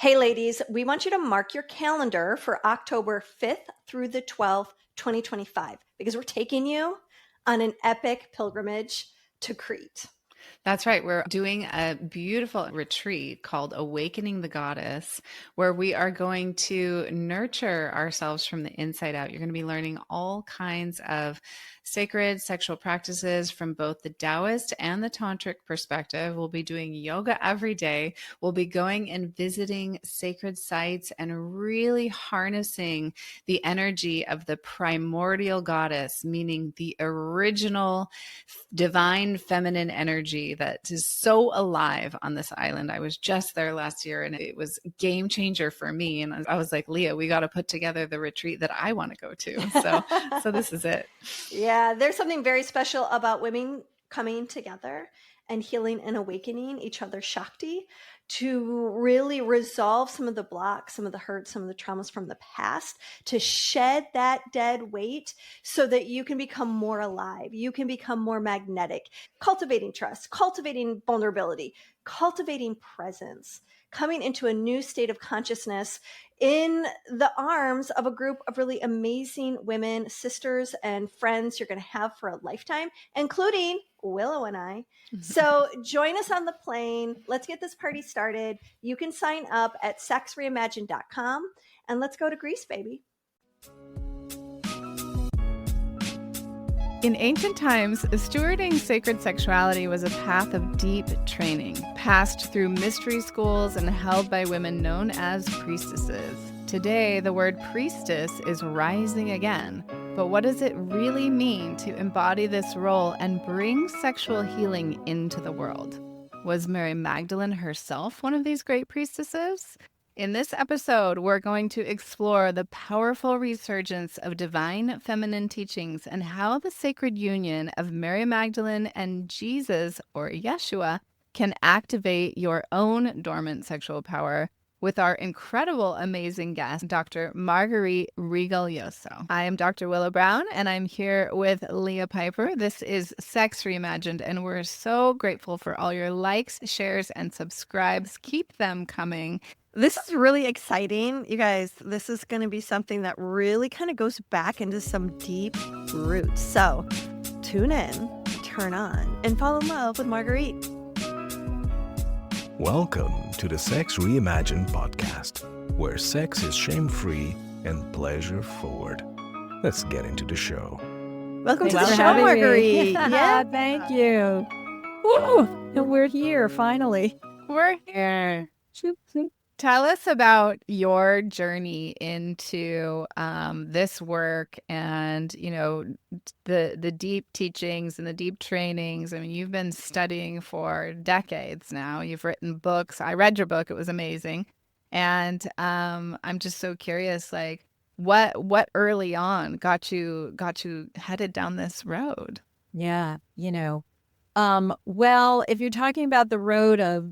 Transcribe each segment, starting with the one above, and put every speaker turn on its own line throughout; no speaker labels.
Hey, ladies, we want you to mark your calendar for October 5th through the 12th, 2025, because we're taking you on an epic pilgrimage to Crete.
That's right. We're doing a beautiful retreat called Awakening the Goddess, where we are going to nurture ourselves from the inside out. You're going to be learning all kinds of sacred sexual practices from both the Taoist and the Tantric perspective. We'll be doing yoga every day. We'll be going and visiting sacred sites and really harnessing the energy of the primordial goddess, meaning the original divine feminine energy that is so alive on this island. I was just there last year and it was a game changer for me. And I was like, Leah, we got to put together the retreat that I want to go to. So this is it.
Yeah, there's something very special about women coming together and healing and awakening each other's Shakti to really resolve some of the blocks, some of the hurt, some of the traumas from the past, to shed that dead weight so that you can become more alive. You can become more magnetic, cultivating trust, cultivating vulnerability, cultivating presence, coming into a new state of consciousness in the arms of a group of really amazing women, sisters, and friends you're going to have for a lifetime, including Willow and I. So join us on the plane. Let's get this party started. You can sign up at sexreimagined.com and let's go to Greece, baby.
In ancient times, stewarding sacred sexuality was a path of deep training, passed through mystery schools and held by women known as priestesses. Today, the word priestess is rising again. But what does it really mean to embody this role and bring sexual healing into the world? Was Mary Magdalene herself one of these great priestesses? In this episode, we're going to explore the powerful resurgence of divine feminine teachings and how the sacred union of Mary Magdalene and Jesus, or Yeshua, can activate your own dormant sexual power with our incredible, amazing guest, Dr. Marguerite Rigoglioso. I am Dr. Willow Brown, and I'm here with Leah Piper. This is Sex Reimagined, and we're so grateful for all your likes, shares, and subscribes. Keep them coming.
This is really exciting. You guys, this is going to be something that really kind of goes back into some deep roots. So tune in, turn on, and fall in love with Marguerite.
Welcome to the Sex Reimagined podcast, where sex is shame-free and pleasure-forward. Let's get into the show.
Welcome to the show, Marguerite.
Yeah, thank you. Woo! And we're here, finally.
We're here. Tell us about your journey into this work and, you know, the deep teachings and the deep trainings. I mean, you've been studying for decades now. You've written books. I read your book. It was amazing. And I'm just so curious, like, what early on got you headed down this road?
Yeah, well, if you're talking about the road of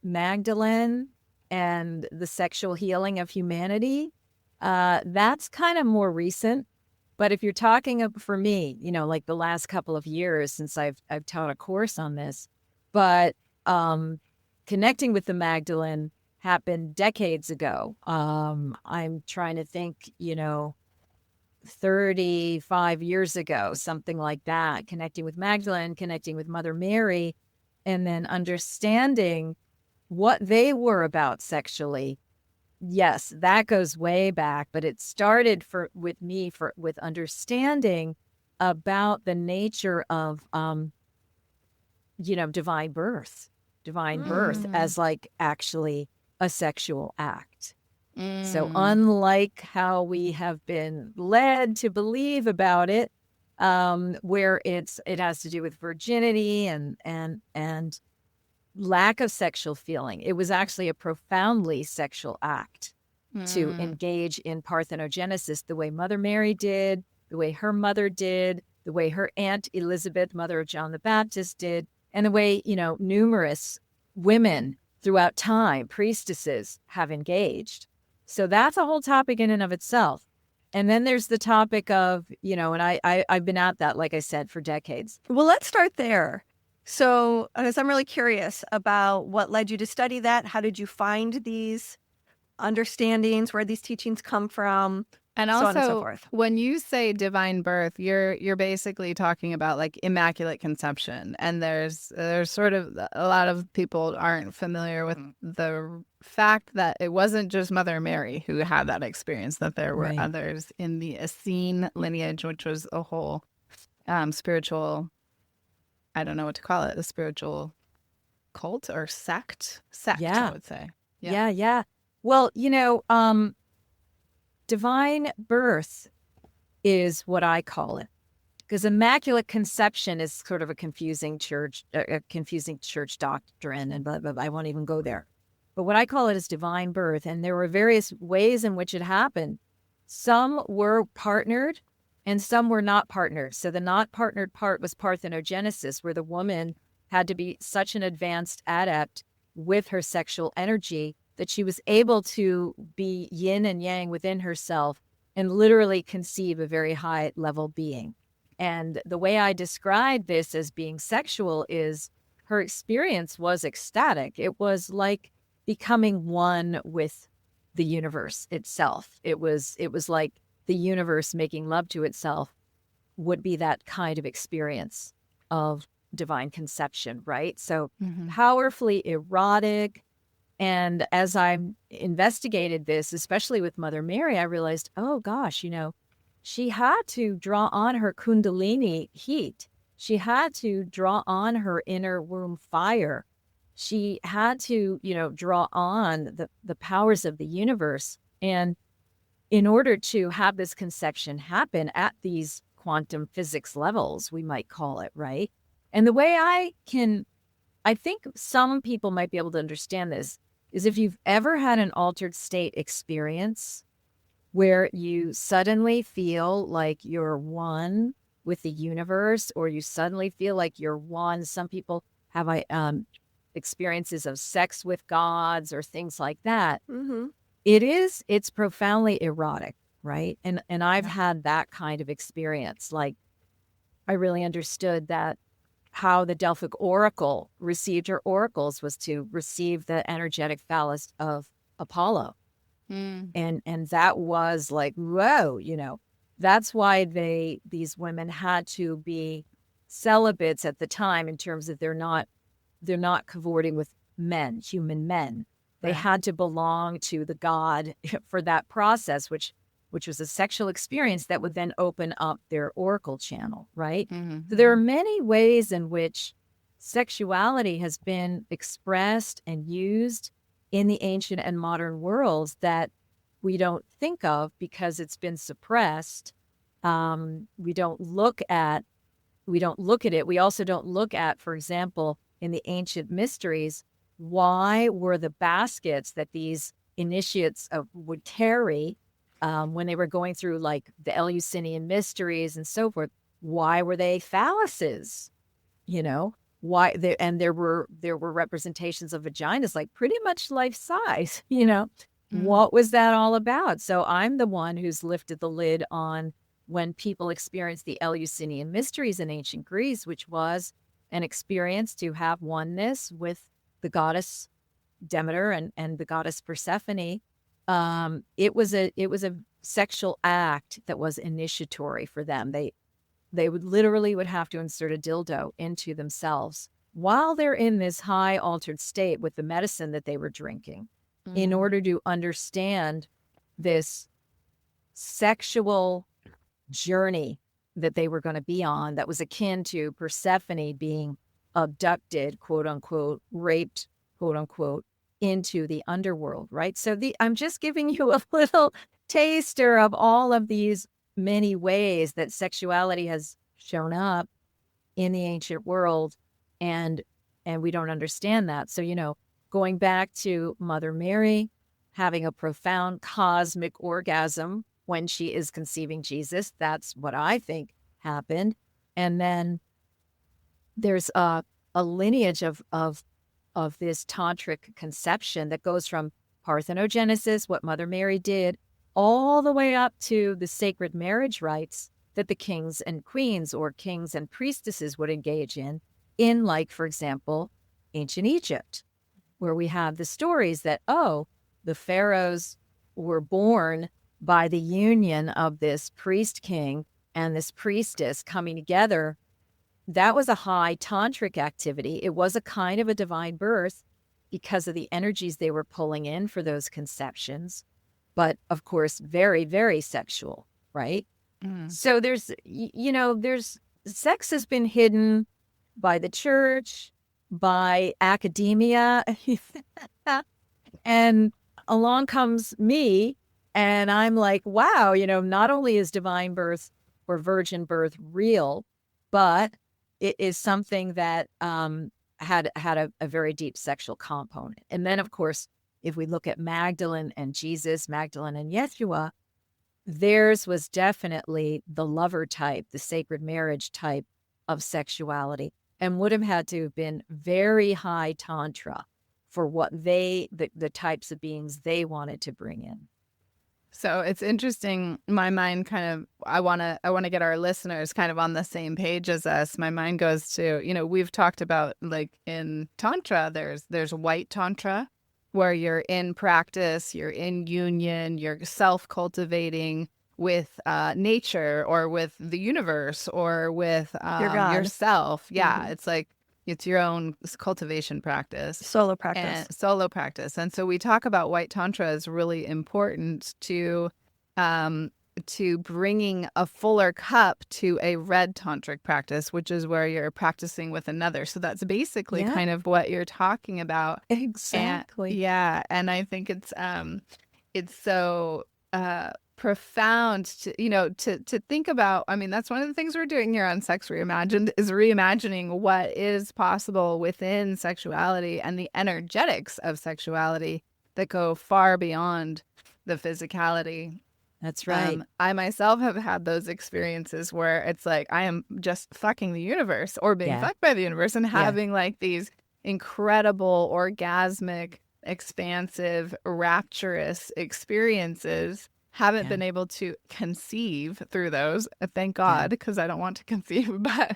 Magdalene and the sexual healing of humanity, that's kind of more recent. But if you're talking for me, like the last couple of years since I've taught a course on this, but connecting with the Magdalene happened decades ago. I'm trying to think, 35 years ago, something like that, connecting with Magdalene, connecting with Mother Mary, and then understanding what they were about sexually. Yes, that goes way back, but it started with understanding about the nature of, divine birth as like actually a sexual act. So unlike how we have been led to believe about it, where it has to do with virginity and lack of sexual feeling, it was actually a profoundly sexual act to engage in parthenogenesis the way Mother Mary did, the way her mother did, the way her Aunt Elizabeth, mother of John the Baptist, did, and the way, numerous women throughout time, priestesses, have engaged. So that's a whole topic in and of itself. And then there's the topic of, and I've been at that, like I said, for decades.
Well, let's start there. So, because I'm really curious about what led you to study that. How did you find these understandings, where these teachings come from,
And
so on and so
also,
forth.
when you say divine birth, you're basically talking about like immaculate conception. And there's sort of a lot of people aren't familiar with the fact that it wasn't just Mother Mary who had that experience, that there were
Right.
others in the Essene lineage, which was a whole spiritual, I don't know what to call it, a spiritual cult or sect,
Yeah.
I would say.
Yeah. Well, divine birth is what I call it, because immaculate conception is sort of a confusing church doctrine, and blah, blah, blah. I won't even go there. But what I call it is divine birth, and there were various ways in which it happened. Some were partnered, and some were not partnered. So the not partnered part was parthenogenesis, where the woman had to be such an advanced adept with her sexual energy that she was able to be yin and yang within herself and literally conceive a very high level being. And the way I describe this as being sexual is her experience was ecstatic. It was like becoming one with the universe itself. It was like the universe making love to itself would be that kind of experience of divine conception, right? So powerfully erotic. And as I investigated this, especially with Mother Mary, I realized, oh gosh, she had to draw on her Kundalini heat. She had to draw on her inner womb fire. She had to, draw on the powers of the universe. And in order to have this conception happen at these quantum physics levels, we might call it, right? And the way I think some people might be able to understand this is if you've ever had an altered state experience where you suddenly feel like you're one with the universe, or you suddenly feel like you're one. Some people have experiences of sex with gods or things like that.
Mm-hmm.
It's profoundly erotic, right? And I've had that kind of experience. Like, I really understood that how the Delphic Oracle received her oracles was to receive the energetic phallus of Apollo. And that was like, whoa, that's why these women had to be celibates at the time, in terms of they're not cavorting with men, human men. They had to belong to the god for that process, which was a sexual experience that would then open up their oracle channel, right? So there are many ways in which sexuality has been expressed and used in the ancient and modern worlds that we don't think of because it's been suppressed. We don't look at it. We also don't look at, for example, in the ancient mysteries, why were the baskets that these initiates would carry when they were going through like the Eleusinian Mysteries and so forth, why were they phalluses? Why there were representations of vaginas like pretty much life size, What was that all about? So I'm the one who's lifted the lid on when people experienced the Eleusinian Mysteries in ancient Greece, which was an experience to have oneness with the goddess Demeter and the goddess Persephone. It was a sexual act that was initiatory for them. They would have to insert a dildo into themselves while they're in this high altered state with the medicine that they were drinking in order to understand this sexual journey that they were going to be on that was akin to Persephone being abducted, quote unquote, raped, quote unquote, into the underworld, right? So I'm just giving you a little taster of all of these many ways that sexuality has shown up in the ancient world, and we don't understand that. So, going back to Mother Mary having a profound cosmic orgasm when she is conceiving Jesus, that's what I think happened. And then there's a lineage of this tantric conception that goes from parthenogenesis, what Mother Mary did, all the way up to the sacred marriage rites that the kings and queens or kings and priestesses would engage in like, for example, ancient Egypt, where we have the stories that, the pharaohs were born by the union of this priest king and this priestess coming together. That was a high tantric activity. It was a kind of a divine birth because of the energies they were pulling in for those conceptions. But of course, very, very sexual, right? So there's sex has been hidden by the church, by academia. And along comes me, and I'm like, wow, not only is divine birth or virgin birth real, but it is something that had a very deep sexual component. And then, of course, if we look at Magdalene and Jesus, Magdalene and Yeshua, theirs was definitely the lover type, the sacred marriage type of sexuality, and would have had to have been very high tantra for what the types of beings they wanted to bring in.
So it's interesting. My mind I want to get our listeners kind of on the same page as us. My mind goes to, we've talked about, like, in Tantra, there's white Tantra, where you're in practice, you're in union, you're self-cultivating with nature or with the universe or with yourself. Yeah, it's like it's your own cultivation practice.
Solo practice.
And so we talk about white Tantra is really important to bringing a fuller cup to a red tantric practice, which is where you're practicing with another. So that's basically kind of what you're talking about.
Exactly.
And I think it's so profound to think about. I mean, that's one of the things we're doing here on Sex Reimagined, is reimagining what is possible within sexuality and the energetics of sexuality that go far beyond the physicality.
That's right.
I myself have had those experiences where it's like I am just fucking the universe or being fucked by the universe and having like these incredible, orgasmic, expansive, rapturous experiences. Haven't been able to conceive through those, thank God, because I don't want to conceive, but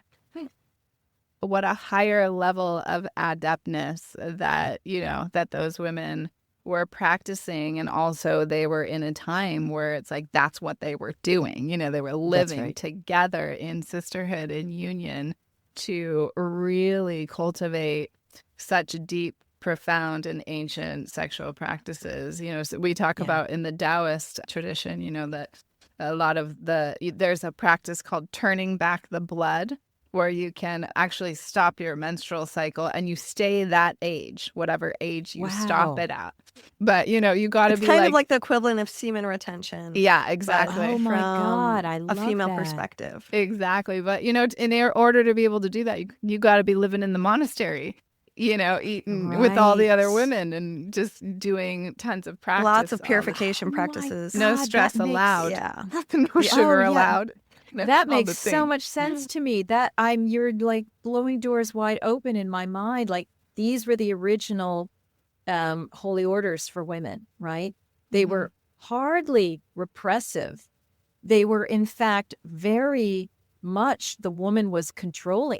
what a higher level of adeptness that, that those women were practicing. And also they were in a time where it's like, that's what they were doing. They were living together in sisterhood and union to really cultivate such deep, profound and ancient sexual practices. So we talk about in the Taoist tradition, that a lot of there's a practice called turning back the blood, where you can actually stop your menstrual cycle and you stay that age, whatever age you stop it at. But, you got to be
kind of like the equivalent of semen retention.
Yeah, exactly.
Oh my God, I love
a female
that.
perspective.
Exactly. But, in order to be able to do that, you got to be living in the monastery, eating with all the other women and just doing tons of practice.
Lots of purification practices.
No stress allowed. No sugar allowed.
That makes so much sense to me. You're like blowing doors wide open in my mind. Like, these were the original holy orders for women, right? They were hardly repressive. They were, in fact, very much the woman was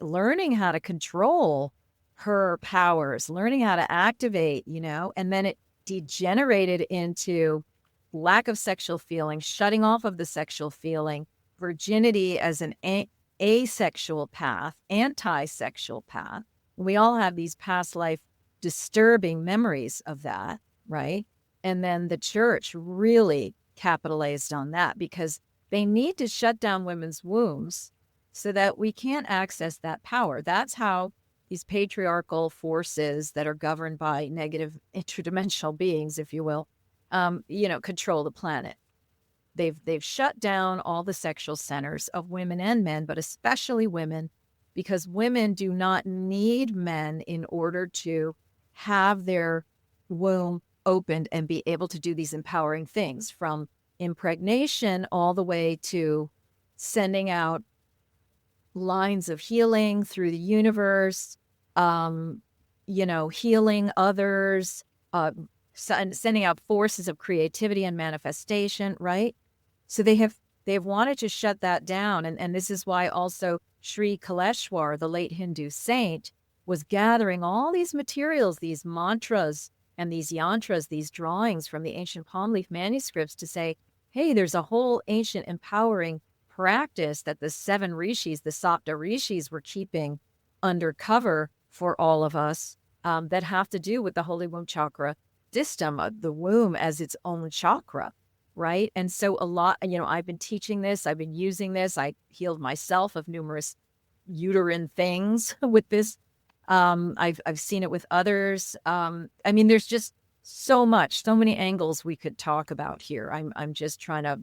learning how to control her powers, learning how to activate, and then it degenerated into lack of sexual feeling, shutting off of the sexual feeling, virginity as an asexual path, anti-sexual path. We all have these past life disturbing memories of that, right? And then the church really capitalized on that because they need to shut down women's wombs so that we can't access that power. That's how these patriarchal forces that are governed by negative interdimensional beings, if you will, control the planet. They've shut down all the sexual centers of women and men, but especially women, because women do not need men in order to have their womb opened and be able to do these empowering things, from impregnation all the way to sending out lines of healing through the universe, healing others, sending out forces of creativity and manifestation, right? So they've wanted to shut that down. And this is why also Sri Kaleshwar, the late Hindu saint, was gathering all these materials, these mantras and these yantras, these drawings from the ancient palm leaf manuscripts to say, hey, there's a whole ancient empowering practice that the 7 rishis, the Sapta rishis, were keeping undercover for all of us that have to do with the holy womb chakra system, the womb as its own chakra, right? And so a lot, I've been teaching this, I've been using this. I healed myself of numerous uterine things with this. I've seen it with others. There's just so many angles we could talk about here. I'm just trying to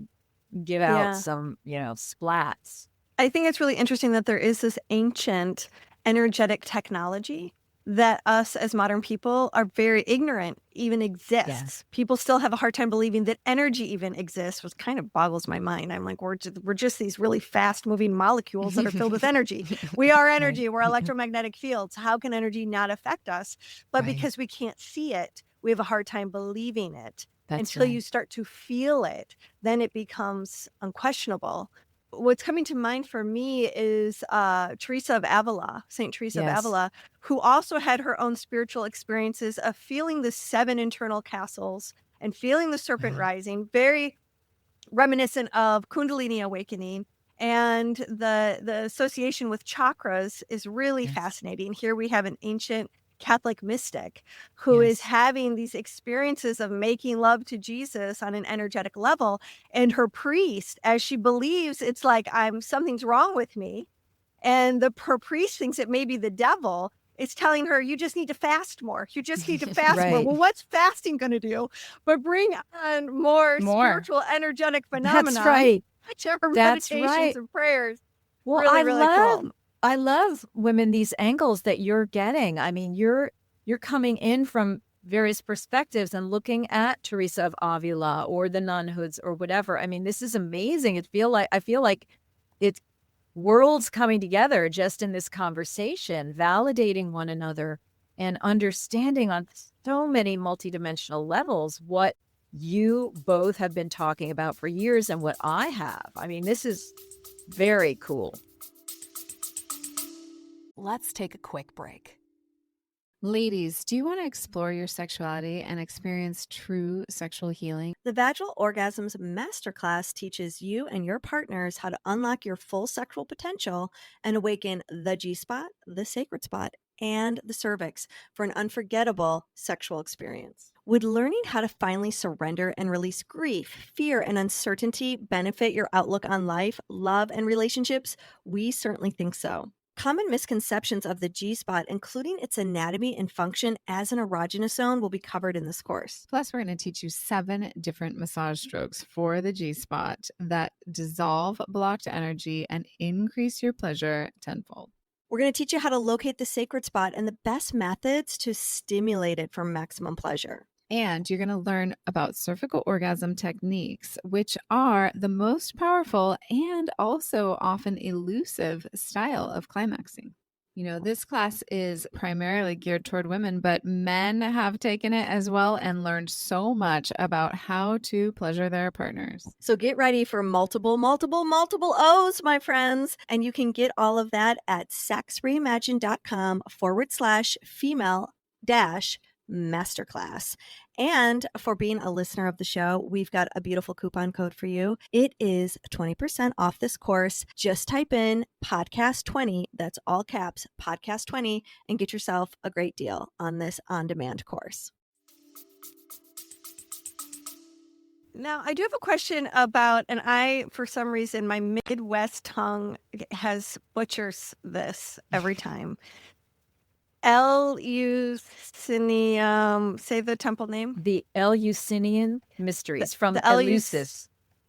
give out some, splats.
I think it's really interesting that there is this ancient energetic technology that us as modern people are very ignorant even exists.
Yes.
People still have a hard time believing that energy even exists, which kind of boggles my mind. I'm like, we're just these really fast moving molecules that are filled with energy. We are energy. We're electromagnetic fields. How can energy not affect us? But because we can't see it, we have a hard time believing it. Until you start to feel it, then it becomes unquestionable. What's coming to mind for me is Teresa of Avila, Saint Teresa of Avila, who also had her own spiritual experiences of feeling the 7 internal castles and feeling the serpent rising, very reminiscent of Kundalini awakening. And the association with chakras is really fascinating. Here we have an ancient Catholic mystic who is having these experiences of making love to Jesus on an energetic level. And her priest, as she believes it's like, something's wrong with me. And her priest thinks it may be the devil. It's telling her, you just need to fast more. You just need to fast more. Well, what's fasting going to do? But bring on more spiritual, energetic phenomena.
That's right.
Whichever meditations and prayers.
Well,
Really
I love, women, these angles that you're getting. I mean, you're coming in from various perspectives and looking at Teresa of Avila or the nunhoods or whatever. I mean, this is amazing. I feel like it's worlds coming together just in this conversation, validating one another and understanding on so many multidimensional levels what you both have been talking about for years and what I have. I mean, this is very cool.
Let's take a quick break.
Ladies, do you want to explore your sexuality and experience true sexual healing?
The Vaginal Orgasms Masterclass teaches you and your partners how to unlock your full sexual potential and awaken the G-spot, the sacred spot, and the cervix for an unforgettable sexual experience. Would learning how to finally surrender and release grief, fear, and uncertainty benefit your outlook on life, love, and relationships? We certainly think so. Common misconceptions of the G-spot, including its anatomy and function as an erogenous zone, will be covered in this course.
Plus, we're going to teach you 7 different massage strokes for the G-spot that dissolve blocked energy and increase your pleasure tenfold.
We're going to teach you how to locate the sacred spot and the best methods to stimulate it for maximum pleasure.
And you're going to learn about cervical orgasm techniques, which are the most powerful and also often elusive style of climaxing. You know, this class is primarily geared toward women, but men have taken it as well and learned so much about how to pleasure their partners.
So get ready for multiple O's, my friends. And you can get all of that at sexreimagine.com/female-masterclass. And for being a listener of the show, we've got a beautiful coupon code for you. It is 20% off this course. Just type in podcast20, that's all caps, podcast20, and get yourself a great deal on this on-demand course. Now, I do have a question about, and for some reason, my Midwest tongue butchers this every time. Eleusinian, say the temple name.
The Eleusinian Mysteries from
the
Eleusis.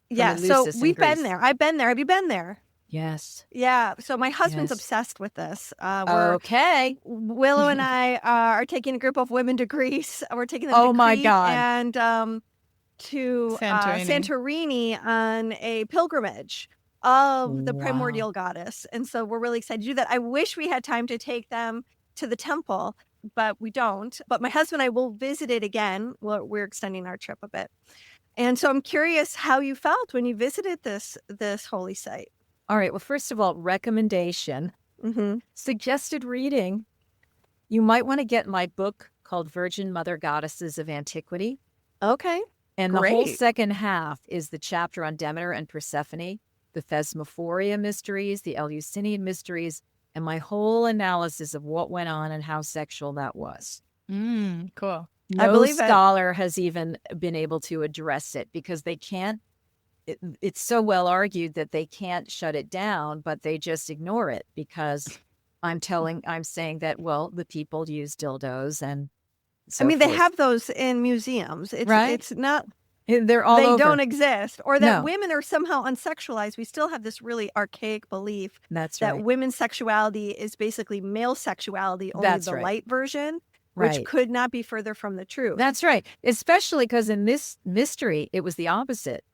Yeah, so we've been there. I've been there. Have you been there?
Yes.
Yeah, so my husband's obsessed with this.
Okay.
Willow and I are taking a group of women to Greece. We're taking them to
my
Crete
God.
and to Santorini on a pilgrimage of the primordial goddess. And so we're really excited to do that. I wish we had time to take them to the temple, but we don't. But my husband and I will visit it again. We're extending our trip a bit. And so I'm curious how you felt when you visited this holy site.
All right. Well, first of all, recommendation. Suggested reading. You might want to get my book called Virgin Mother Goddesses of Antiquity.
Okay.
And the whole
Great.
second half is the chapter on Demeter and Persephone, the Thesmophoria mysteries, the Eleusinian mysteries, and my whole analysis of what went on and how sexual that was.
Cool.
I
No
believe it.
scholar has even been able to address it because they can't. It's so well argued that they can't shut it down, but they just ignore it because I'm saying that, well, the people use dildos and so
I mean, they
forth.
have those in museums.
Right?
It's not,
They're all
they
over.
don't exist, or that
No.
women are somehow unsexualized. We still have this really archaic belief
That's
that
right.
women's sexuality is basically male sexuality, only
That's
the
right.
light version,
Right.
which could not be further from the truth.
That's right. Especially because in this mystery, it was the opposite.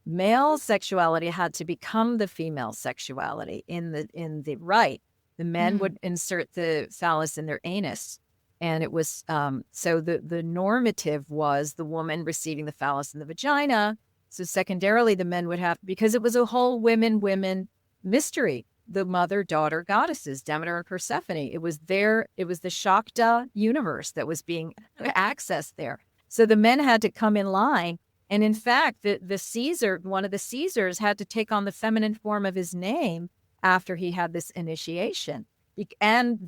Male sexuality had to become the female sexuality in the rite. The men would insert the phallus in their anus. And it was, so the normative was the woman receiving the phallus in the vagina. So secondarily, the men would have, because it was a whole women mystery. The mother, daughter goddesses, Demeter and Persephone. It was the Shakta universe that was being accessed there. So the men had to come in line. And in fact, the Caesar, one of the Caesars, had to take on the feminine form of his name after he had this initiation. And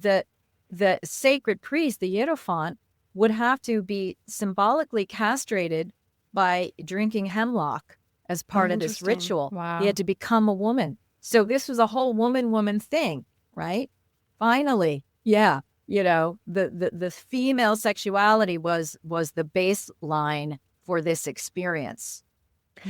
the sacred priest, the Hierophant, would have to be symbolically castrated by drinking hemlock as part of this
Interesting.
ritual.
Wow.
He had to become a woman. So this was a whole woman thing, right? Finally, yeah, the female sexuality was the baseline for this experience,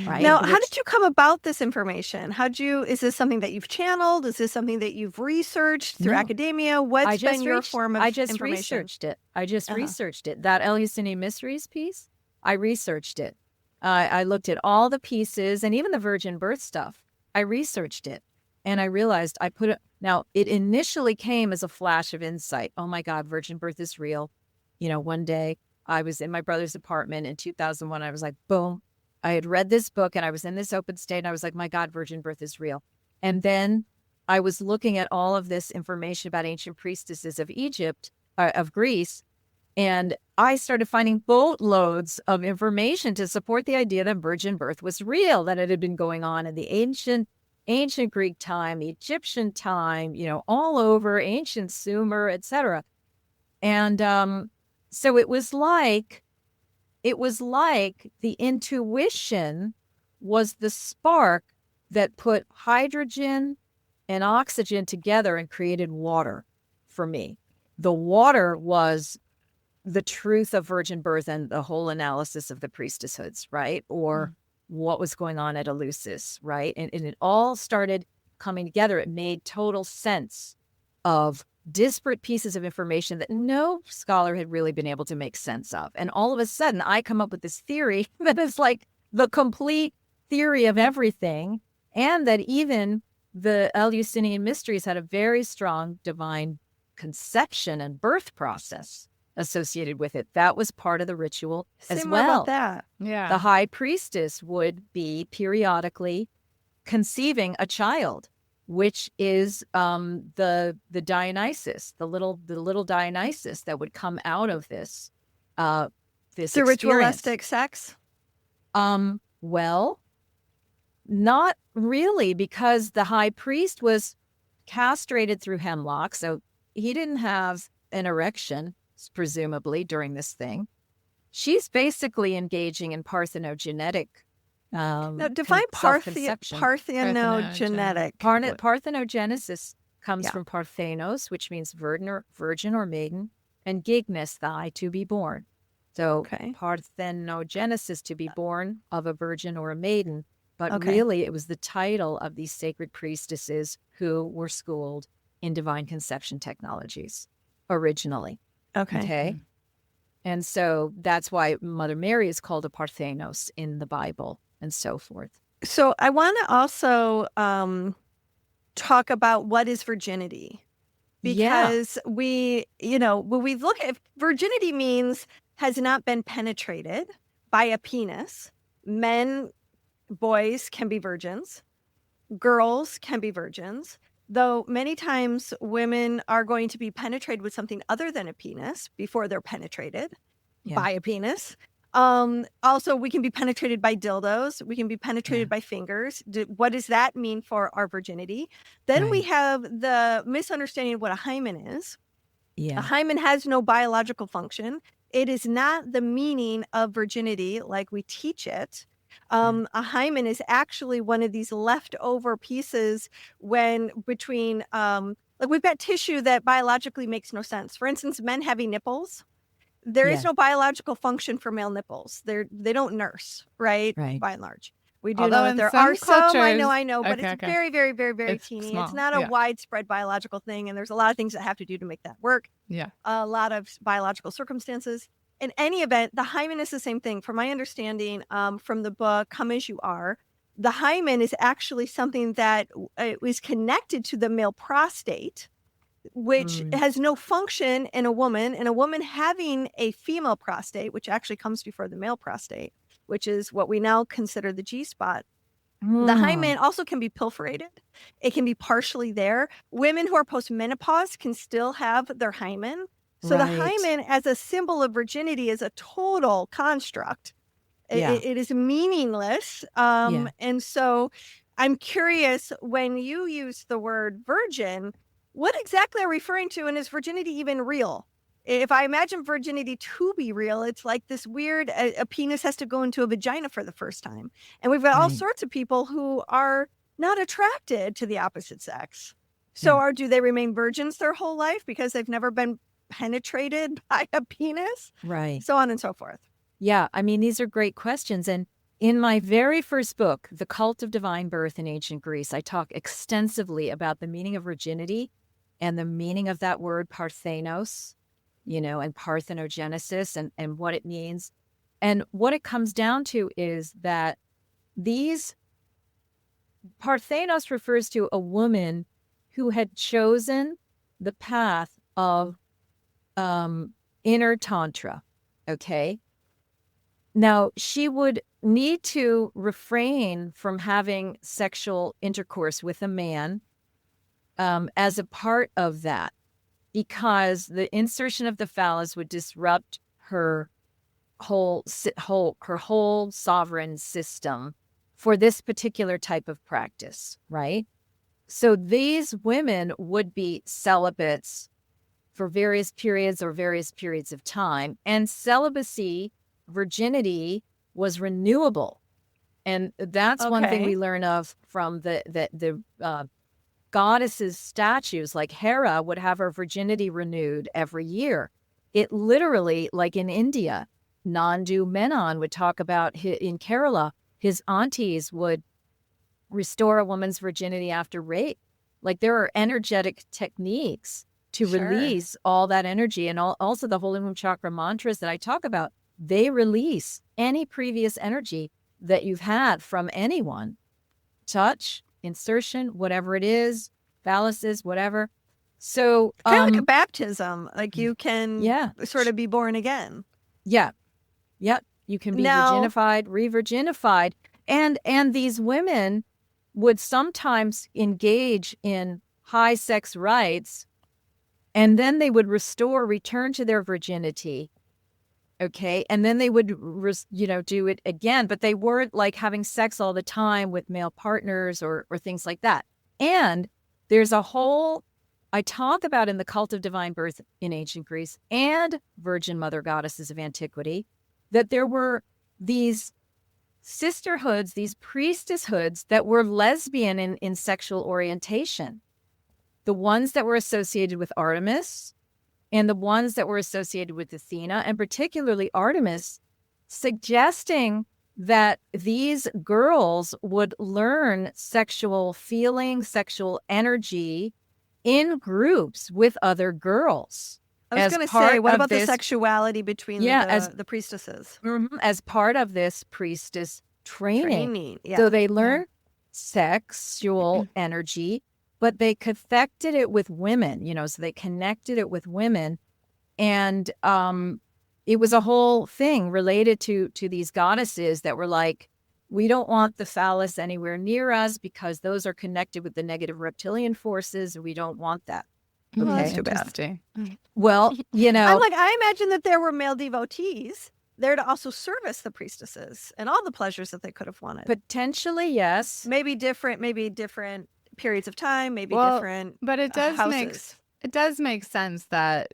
right?
Now, how did you come about this information? Is this something that you've channeled? Is this something that you've researched through
No.
academia? What's been your form of
I just
information?
researched it. I just
Uh-huh.
researched it. That Eleusinian Mysteries piece, I researched it. I looked at all the pieces and even the virgin birth stuff. I researched it. And I realized now it initially came as a flash of insight. Oh my God, virgin birth is real. One day I was in my brother's apartment in 2001. I was like, boom. I had read this book and I was in this open state. And I was like, my God, virgin birth is real. And then I was looking at all of this information about ancient priestesses of of Greece. And I started finding boatloads of information to support the idea that virgin birth was real, that it had been going on in the ancient Greek time, Egyptian time, all over, ancient Sumer, etc. And so it was like the intuition was the spark that put hydrogen and oxygen together and created water for me. The water was the truth of virgin birth and the whole analysis of the priestesshoods, right? Or what was going on at Eleusis, right? And it all started coming together. It made total sense of disparate pieces of information that no scholar had really been able to make sense of. And all of a sudden, I come up with this theory that is like the complete theory of everything, and that even the Eleusinian Mysteries had a very strong divine conception and birth process associated with it. That was part of the ritual as
Say more
well.
about that.
Yeah.
The high priestess would be periodically conceiving a child, which is the Dionysus, the little Dionysus that would come out of this this
Through
experience.
ritualistic sex?
Well, not really, because the high priest was castrated through hemlock, so he didn't have an erection, presumably, during this thing. She's basically engaging in parthenogenetic.
Now, define
self-conception.
parthenogenetic.
Parthenogenesis comes
Yeah.
from parthenos, which means virgin or maiden, and gignes, thigh, to be born. So
Okay.
parthenogenesis, to be born of a virgin or a maiden. But
Okay.
really, it was the title of these sacred priestesses who were schooled in divine conception technologies originally. Okay. And so that's why Mother Mary is called a Parthenos in the Bible and so forth.
So I want to also talk about what is virginity. Because when we look at virginity means has not been penetrated by a penis. Boys can be virgins. Girls can be virgins. though many times women are going to be penetrated with something other than a penis before they're penetrated by a penis. Also, we can be penetrated by dildos. We can be penetrated by fingers. What does that mean for our virginity? Then we have the misunderstanding of what a hymen is. A hymen has no biological function. It is not the meaning of virginity like we teach it. A hymen is actually one of these leftover pieces when between, like we've got tissue that biologically makes no sense. For instance, men having nipples. There is no biological function for male nipples. They don't nurse, right? By and large. We do know that there are some, I know, but it's very, very, very, very teeny. Small. It's not a widespread biological thing, and there's a lot of things that have to do to make that work. A lot of biological circumstances. In any event, the hymen is the same thing. From my understanding, from the book Come As You Are, the hymen is actually something that is connected to the male prostate, which has no function in a woman, and a woman having a female prostate, which actually comes before the male prostate, which is what we now consider the G-spot. The hymen also can be perforated. It can be partially there. Women who are postmenopause can still have their hymen. So the hymen as a symbol of virginity is a total construct. It is meaningless. And so I'm curious, when you use the word virgin, what exactly are you referring to, and is virginity even real? If I imagine virginity to be real, it's like this weird, a penis has to go into a vagina for the first time. And we've got all sorts of people who are not attracted to the opposite sex. So do they remain virgins their whole life because they've never been penetrated by a penis? So on and so forth.
Yeah, I mean, these are great questions. And in my very first book, The Cult of Divine Birth in Ancient Greece, I talk extensively about the meaning of virginity and the meaning of that word parthenos, and parthenogenesis and what it means. And what it comes down to is that these parthenos refers to a woman who had chosen the path of inner tantra, okay? Now, she would need to refrain from having sexual intercourse with a man as a part of that, because the insertion of the phallus would disrupt her whole sovereign system for this particular type of practice, right? So these women would be celibates for various periods of time, and celibacy, virginity, was renewable. And that's one thing we learn of from the goddesses' statues. Like Hera would have her virginity renewed every year. It literally, like in India, Nandu Menon would talk about in Kerala, his aunties would restore a woman's virginity after rape. Like there are energetic techniques to release all that energy. And also the Holy Womb Chakra mantras that I talk about, they release any previous energy that you've had from anyone. Touch, insertion, whatever it is, phalluses, whatever. So
kind of like a baptism, like you can sort of be born again.
Yeah. Yep. You can be virginified, re-virginified. And these women would sometimes engage in high sex rites, and then they would return to their virginity. Okay. And then they would, do it again, but they weren't like having sex all the time with male partners or things like that. And there's a whole, I talk about in The Cult of Divine Birth in Ancient Greece and Virgin Mother Goddesses of Antiquity, that there were these sisterhoods, these priestesshoods that were lesbian in sexual orientation. The ones that were associated with Artemis, and the ones that were associated with Athena, and particularly Artemis, suggesting that these girls would learn sexual feeling, sexual energy in groups with other girls.
I was going to say, what about the sexuality between the priestesses?
As part of this priestess training. So they learn sexual energy, but they cathected it with women, so they connected it with women. And it was a whole thing related to these goddesses that were like, We don't want the phallus anywhere near us because those are connected with the negative reptilian forces. And we don't want that.
Well, that's
Okay.
too bad.
Interesting.
Well, you know,
I'm like, I imagine that there were male devotees there to also service the priestesses and all the pleasures that they could have wanted.
potentially, yes.
maybe different periods of time, maybe
Well,
different
But it does
houses.
make sense that,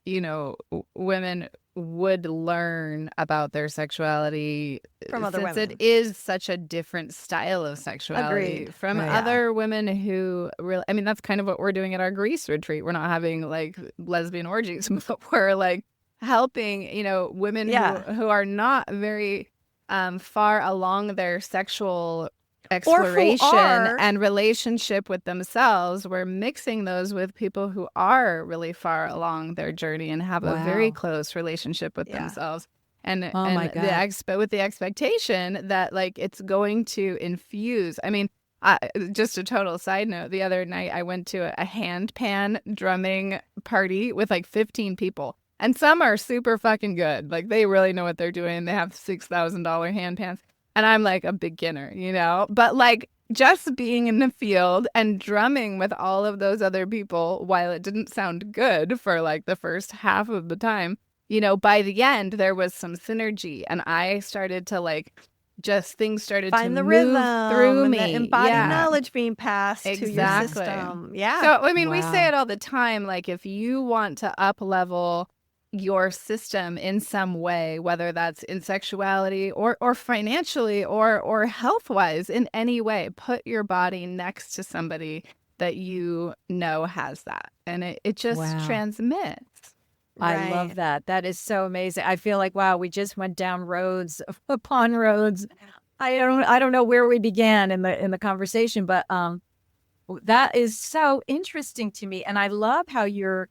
women would learn about their sexuality
From other
since
women.
it is such a different style of sexuality
Agreed.
from
Right.
other women who really, I mean, that's kind of what we're doing at our Greece retreat. We're not having like lesbian orgies, but we're like helping, women
Yeah.
who are not very far along their sexual
Or who
exploration
are-
and relationship with themselves. We're mixing those with people who are really far along their journey and have a very
Wow.
close relationship with
Yeah.
themselves. And,
Oh my God.
with the expectation that like it's going to infuse. I mean, just a total side note, the other night I went to a handpan drumming party with like 15 people. And some are super fucking good. Like they really know what they're doing. They have $6,000 handpans. And I'm like a beginner, But like just being in the field and drumming with all of those other people, while it didn't sound good for like the first half of the time, by the end there was some synergy, and I started to like things started
Find
to
the
move
rhythm
through
and
me.
the embodied
Yeah.
knowledge being passed to your
Exactly.
system. Yeah.
So, I mean, we say
Wow.
it all the time. Like, if you want to up level your system in some way, whether that's in sexuality or financially or health wise, in any way, put your body next to somebody that has that. And it just
Wow.
transmits.
I love
Right.
that. That is so amazing. I feel like, wow, we just went down roads upon roads. I don't know where we began in the conversation, but that is so interesting to me. And I love how you're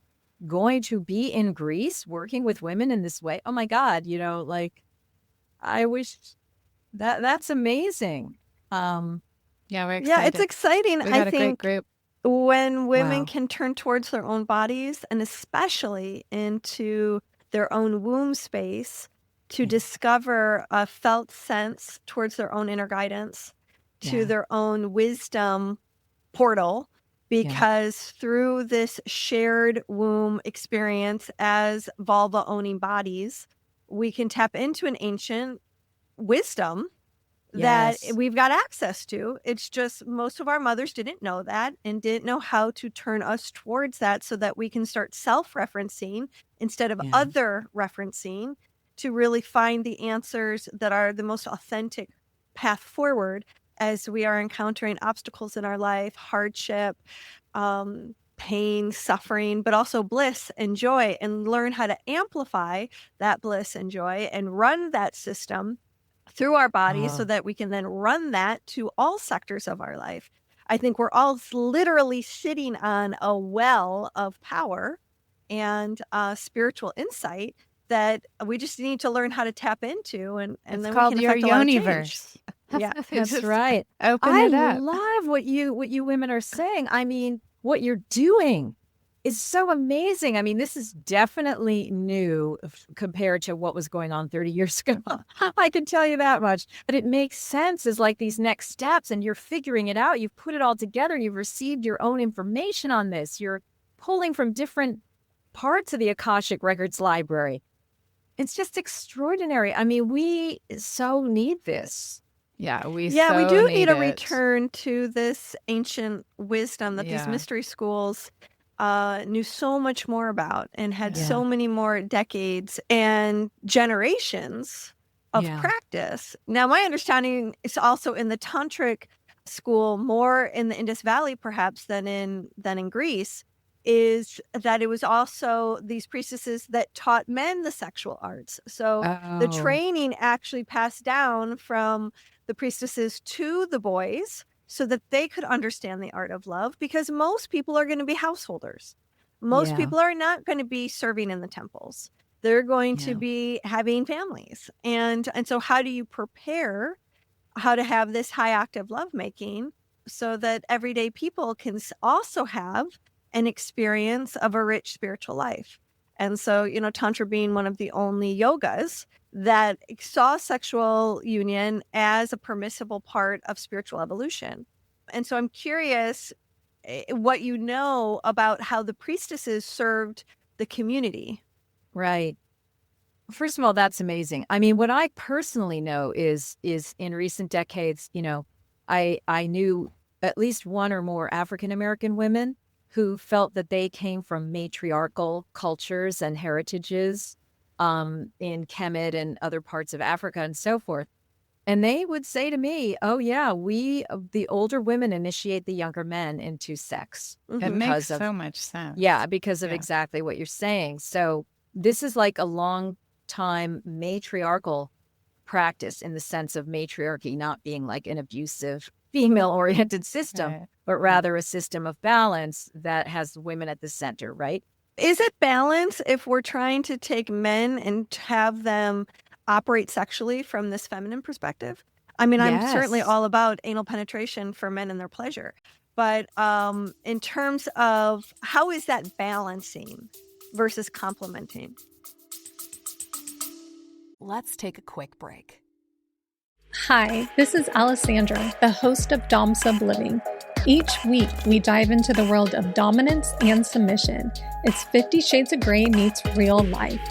going to be in Greece working with women in this way. Oh my God, like I wish that's amazing.
Yeah, we're excited.
Yeah, it's exciting.
We got
I
a great
think
group.
when women
Wow.
can turn towards their own bodies and especially into their own womb space to discover a felt sense towards their own inner guidance, to
Yeah.
their own wisdom portal, because through this shared womb experience as vulva owning bodies, we can tap into an ancient wisdom that
Yes.
we've got access to. It's just most of our mothers didn't know that and didn't know how to turn us towards that so that we can start self-referencing instead of
Yeah.
other referencing to really find the answers that are the most authentic path forward as we are encountering obstacles in our life, hardship, pain, suffering, but also bliss and joy, and learn how to amplify that bliss and joy and run that system through our bodies so
Oh.
that we can then run that to all sectors of our life. I think we're all literally sitting on a well of power and spiritual insight that we just need to learn how to tap into, and
It's
then
called
we can
your
affect a lot of change.
universe.
Yeah.
That's
Just
right.
Open
I
it up.
love what you women are saying. I mean, what you're doing is so amazing. I mean, this is definitely new compared to what was going on 30 years ago. I can tell you that much. But it makes sense as like these next steps, and you're figuring it out. You've put it all together. You've received your own information on this. You're pulling from different parts of the Akashic Records library. It's just extraordinary. I mean, we so need this.
Yeah, we
Yeah, we
so
do need a
it.
return to this ancient wisdom that these
Yeah.
mystery schools knew so much more about and had
Yeah.
so many more decades and generations of
Yeah.
practice. Now, my understanding is also in the Tantric school, more in the Indus Valley perhaps than in Greece, is that it was also these priestesses that taught men the sexual arts. So the
Oh.
training actually passed down from the priestesses to the boys so that they could understand the art of love, because most people are going to be householders. Most
Yeah.
people are not going to be serving in the temples. They're going to
Yeah.
be having families. And so how do you prepare how to have this high octave lovemaking so that everyday people can also have an experience of a rich spiritual life? And so, Tantra being one of the only yogas that saw sexual union as a permissible part of spiritual evolution. And so I'm curious what you know about how the priestesses served the community.
Right. First of all, that's amazing. I mean, what I personally know is in recent decades, I knew at least one or more African American women who felt that they came from matriarchal cultures and heritages in Kemet and other parts of Africa and so forth. And they would say to me, "Oh yeah, the older women initiate the younger men into sex."
It makes
because of
so much sense.
Yeah, because of
Yeah.
exactly what you're saying. So this is like a long time matriarchal practice in the sense of matriarchy not being like an abusive female-oriented system,
Right.
but rather a system of balance that has women at the center, right?
Is it balance if we're trying to take men and have them operate sexually from this feminine perspective? I mean, I'm certainly
Yes.
all about anal penetration for men and their pleasure. But in terms of how is that balancing versus complementing?
Let's take a quick break.
Hi, this is Alessandra, the host of Dom Sub Living. Each week, we dive into the world of dominance and submission. It's 50 Shades of Grey meets real life.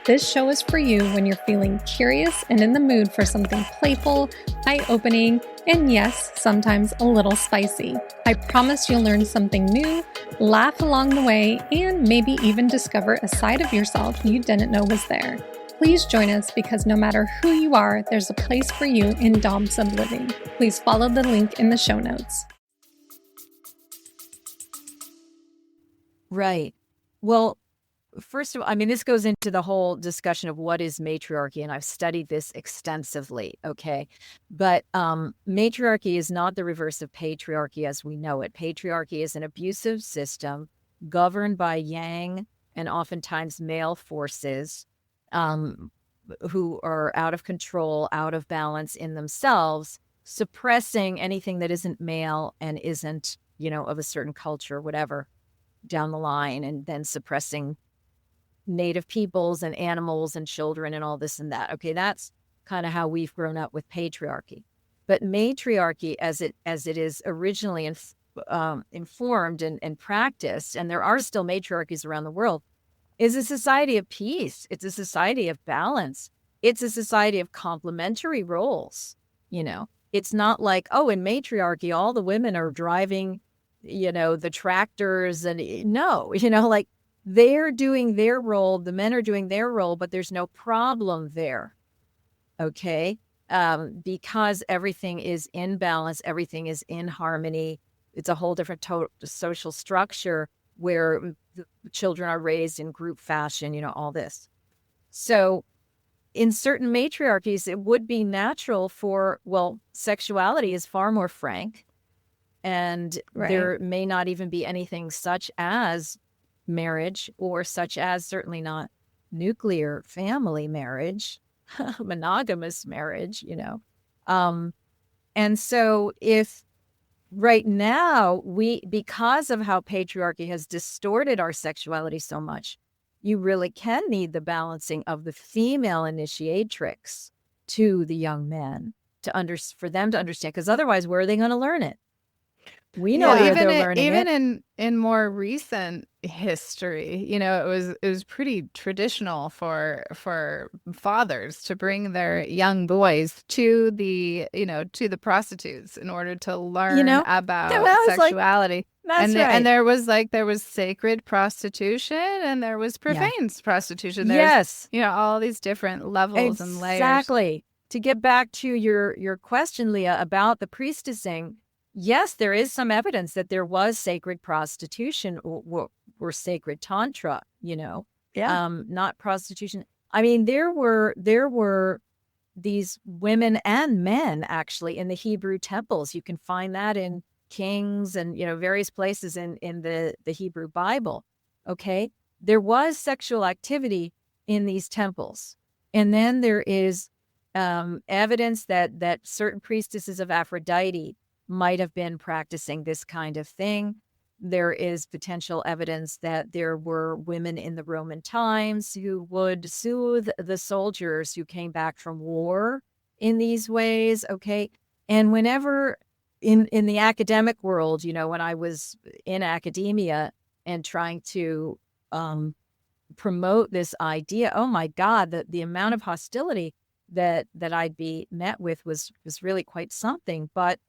This show is for you when you're feeling curious and in the mood for something playful, eye-opening, and yes, sometimes a little spicy. I promise you'll learn something new, laugh along the way, and maybe even discover a side of yourself you didn't know was there. Please join us because no matter who you are, there's a place for you in Dom Sub Living. Please follow the link in the show notes.
Right. Well, first of all, I mean, this goes into the whole discussion of what is matriarchy, and I've studied this extensively, okay? But matriarchy is not the reverse of patriarchy as we know it. Patriarchy is an abusive system governed by yang and oftentimes male forces who are out of control, out of balance in themselves, suppressing anything that isn't male and isn't, of a certain culture, whatever, down the line, and then suppressing native peoples and animals and children and all this and that. Okay, that's kind of how we've grown up with patriarchy. But matriarchy, as it is originally informed and practiced, and there are still matriarchies around the world, is a society of peace. It's a society of balance. It's a society of complementary roles. It's not like, oh, in matriarchy, all the women are driving, the tractors, and no, like they're doing their role, the men are doing their role, but there's no problem there. Okay. Because everything is in balance, everything is in harmony. It's a whole different social structure where the children are raised in group fashion, all this. So in certain matriarchies, it would be natural sexuality is far more frank, and there may not even be anything such as marriage, or such as certainly not nuclear family marriage, monogamous marriage, And so if right now, because of how patriarchy has distorted our sexuality so much, you really can need the balancing of the female initiatrix to the young men for them to understand, because otherwise, where are they going to learn it? We know that they're learning
even in more recent history, it was pretty traditional for fathers to bring their young boys to the prostitutes in order to learn about sexuality.
That's right.
And there was sacred prostitution and there was profane prostitution.
There's,
all these different levels and layers.
Exactly. To get back to your question, Leah, about the priestessing. Yes, there is some evidence that there was sacred prostitution or sacred tantra, not prostitution. I mean, there were these women and men actually in the Hebrew temples. You can find that in Kings and, various places in the Hebrew Bible. Okay. There was sexual activity in these temples. And then there is evidence that certain priestesses of Aphrodite might have been practicing this kind of thing. There is potential evidence that there were women in the Roman times who would soothe the soldiers who came back from war in these ways. Okay. And whenever in the academic world, when I was in academia and trying to promote this idea, oh my God, the amount of hostility that I'd be met with was really quite something. But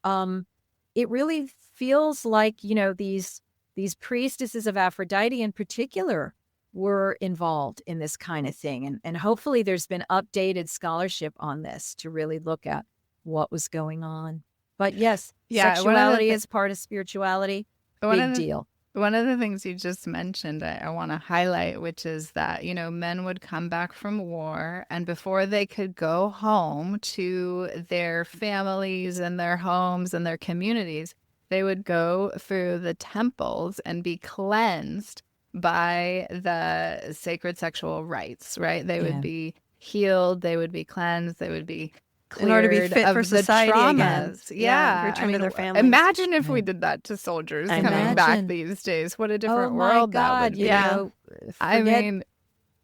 it really feels like, these priestesses of Aphrodite in particular were involved in this kind of thing. And hopefully there's been updated scholarship on this to really look at what was going on. But yes, sexuality is part of spirituality. Big deal.
One of the things you just mentioned, I want to highlight, which is that, men would come back from war, and before they could go home to their families and their homes and their communities, they would go through the temples and be cleansed by the sacred sexual rites, right? They would be healed, they would be cleansed, they would be
in order to be fit for society again.
Yeah.
Return to their families.
Imagine if we did that to soldiers coming back these days. What a different world that would be.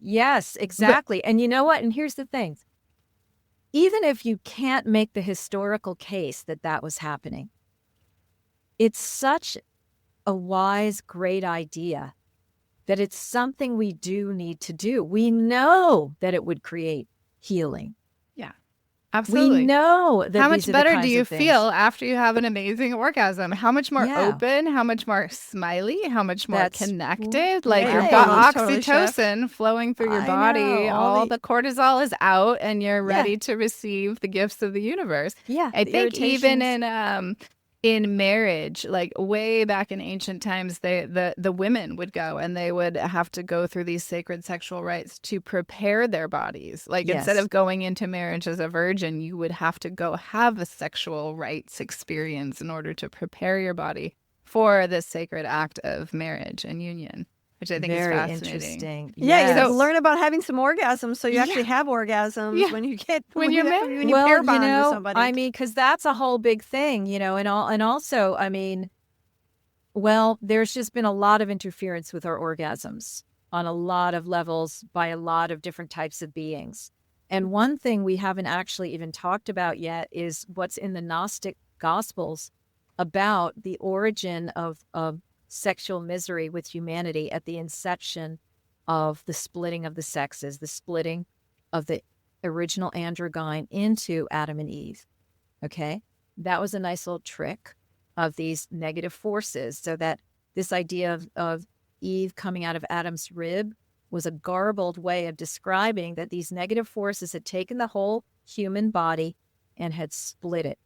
Yes, exactly. And you know what? And here's the thing. Even if you can't make the historical case that was happening, it's such a wise, great idea that it's something we do need to do. We know that it would create healing.
Absolutely.
We know that
how much better do you feel after you have an amazing orgasm? How much more open, how much more smiley, how much more connected? Like you've got oxytocin flowing through your body. All the cortisol is out and you're ready to receive the gifts of the universe.
Yeah.
I think even in marriage, like way back in ancient times, the women would go and they would have to go through these sacred sexual rites to prepare their bodies. Like instead of going into marriage as a virgin, you would have to go have a sexual rites experience in order to prepare your body for this sacred act of marriage and union, which I think is fascinating.
Interesting.
Yeah, you learn about having some orgasms, so you actually have orgasms when you get when you pair bond with somebody.
I mean, because that's a whole big thing, and also, I mean, there's just been a lot of interference with our orgasms on a lot of levels by a lot of different types of beings. And one thing we haven't actually even talked about yet is what's in the Gnostic Gospels about the origin of sexual misery with humanity at the inception of the splitting of the sexes, the splitting of the original androgyne into Adam and Eve. Okay? That was a nice little trick of these negative forces, so that this idea of Eve coming out of Adam's rib was a garbled way of describing that these negative forces had taken the whole human body and had split it.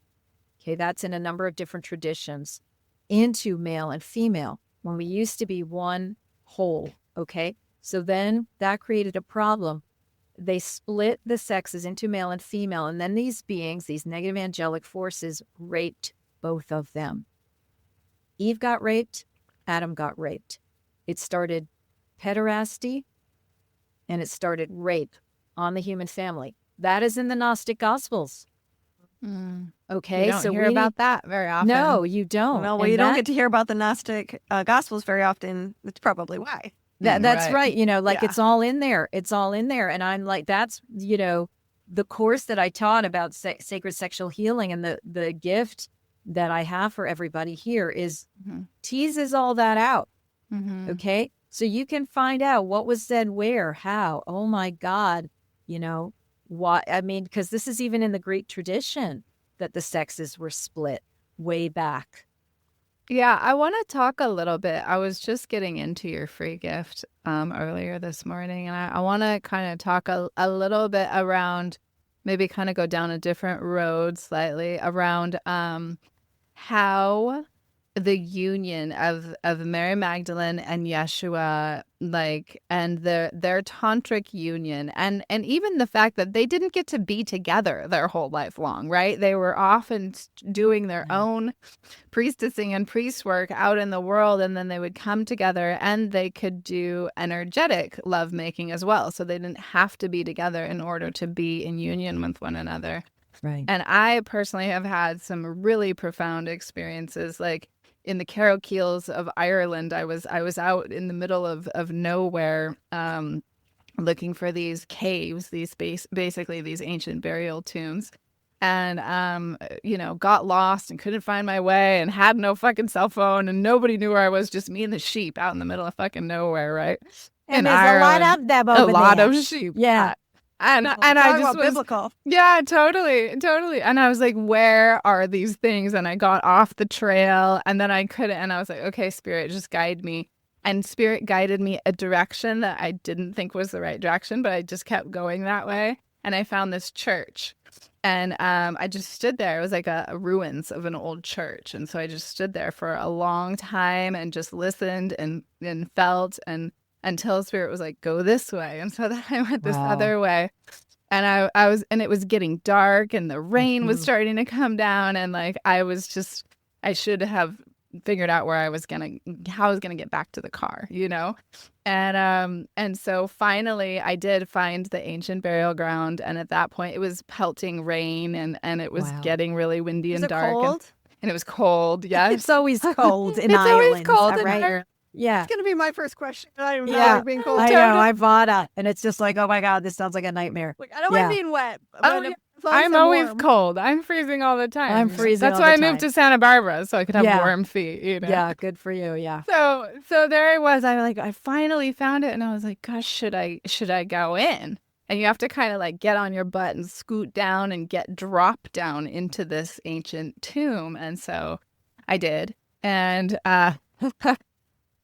Okay, that's in a number of different traditions into male and female when we used to be one whole. Okay, so then that created a problem. They split the sexes into male and female, and then these beings, these negative angelic forces, raped both of them. Eve got raped, Adam got raped. It started pederasty and it started rape on the human family. That is in the Gnostic Gospels. Okay,
you don't hear about that very often.
No, you don't.
Well, you don't get to hear about the Gnostic Gospels very often. That's probably why.
That's right. It's all in there. It's all in there. And I'm like, that's, the course that I taught about sacred sexual healing, and the gift that I have for everybody here is teases all that out. Okay, so you can find out what was said where, how. Oh my God, why? I mean, because this is even in the Greek tradition that the sexes were split way back.
Yeah, I want to talk a little bit. I was just getting into your free gift earlier this morning, and I want to kind of talk a little bit around, maybe kind of go down a different road slightly around how the union of Mary Magdalene and Yeshua, and their tantric union, and even the fact that they didn't get to be together their whole life long, right? They were often doing their own priestessing and priest work out in the world, and then they would come together and they could do energetic lovemaking as well. So they didn't have to be together in order to be in union with one another.
Right.
And I personally have had some really profound experiences, in the Carrowkeels of Ireland. I was out in the middle of nowhere, looking for these caves, basically these ancient burial tombs. And, got lost and couldn't find my way and had no fucking cell phone and nobody knew where I was, just me and the sheep out in the middle of fucking nowhere, right?
And there's a lot of them over
there. A lot
there.
of sheep.
Yeah.
And I just was
biblical.
Yeah, totally. And I was like, where are these things? And I got off the trail and then I couldn't. And I was like, okay, Spirit, just guide me. And Spirit guided me a direction that I didn't think was the right direction, but I just kept going that way. And I found this church. And I just stood there. It was like a ruins of an old church. And so I just stood there for a long time and just listened and felt and until Spirit was like, go this way. And so then I went this other way. And it was getting dark and the rain was starting to come down. And like, I should have figured out how I was going to get back to the car, And so finally I did find the ancient burial ground. And at that point it was pelting rain and it was getting really windy and dark.
Cold?
And it was cold. Yes.
It's always cold in
it's
Ireland.
Always cold in
right?
Ireland.
Yeah.
It's going to be my first question. I don't know.
Yeah.
Being cold.
I know. I bought it. And it's just like, oh my God, this sounds like a nightmare.
Like, I don't mind being wet.
I'm always cold. I'm freezing all the time.
I'm freezing
That's
all
why
the
I moved
time.
to Santa Barbara so I could have warm feet,
Yeah, good for you. Yeah.
So there I was. I finally found it and I was like, gosh, should I go in? And you have to kind of like get on your butt and scoot down and drop down into this ancient tomb. And so I did. And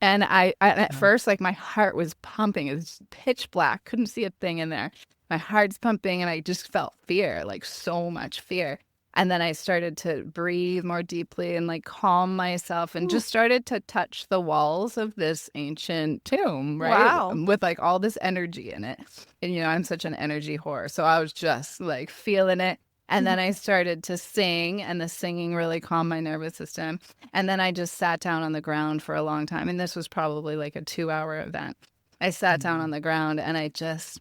and I at first, like, my heart was pumping. It was pitch black. Couldn't see a thing in there. My heart's pumping and I just felt fear, like so much fear. And then I started to breathe more deeply and like calm myself and just started to touch the walls of this ancient tomb, right?
Wow.
With like all this energy in it. And, I'm such an energy whore. So I was just like feeling it. And then I started to sing, and the singing really calmed my nervous system. And then I just sat down on the ground for a long time. And this was probably like a 2-hour event. I sat down on the ground and I just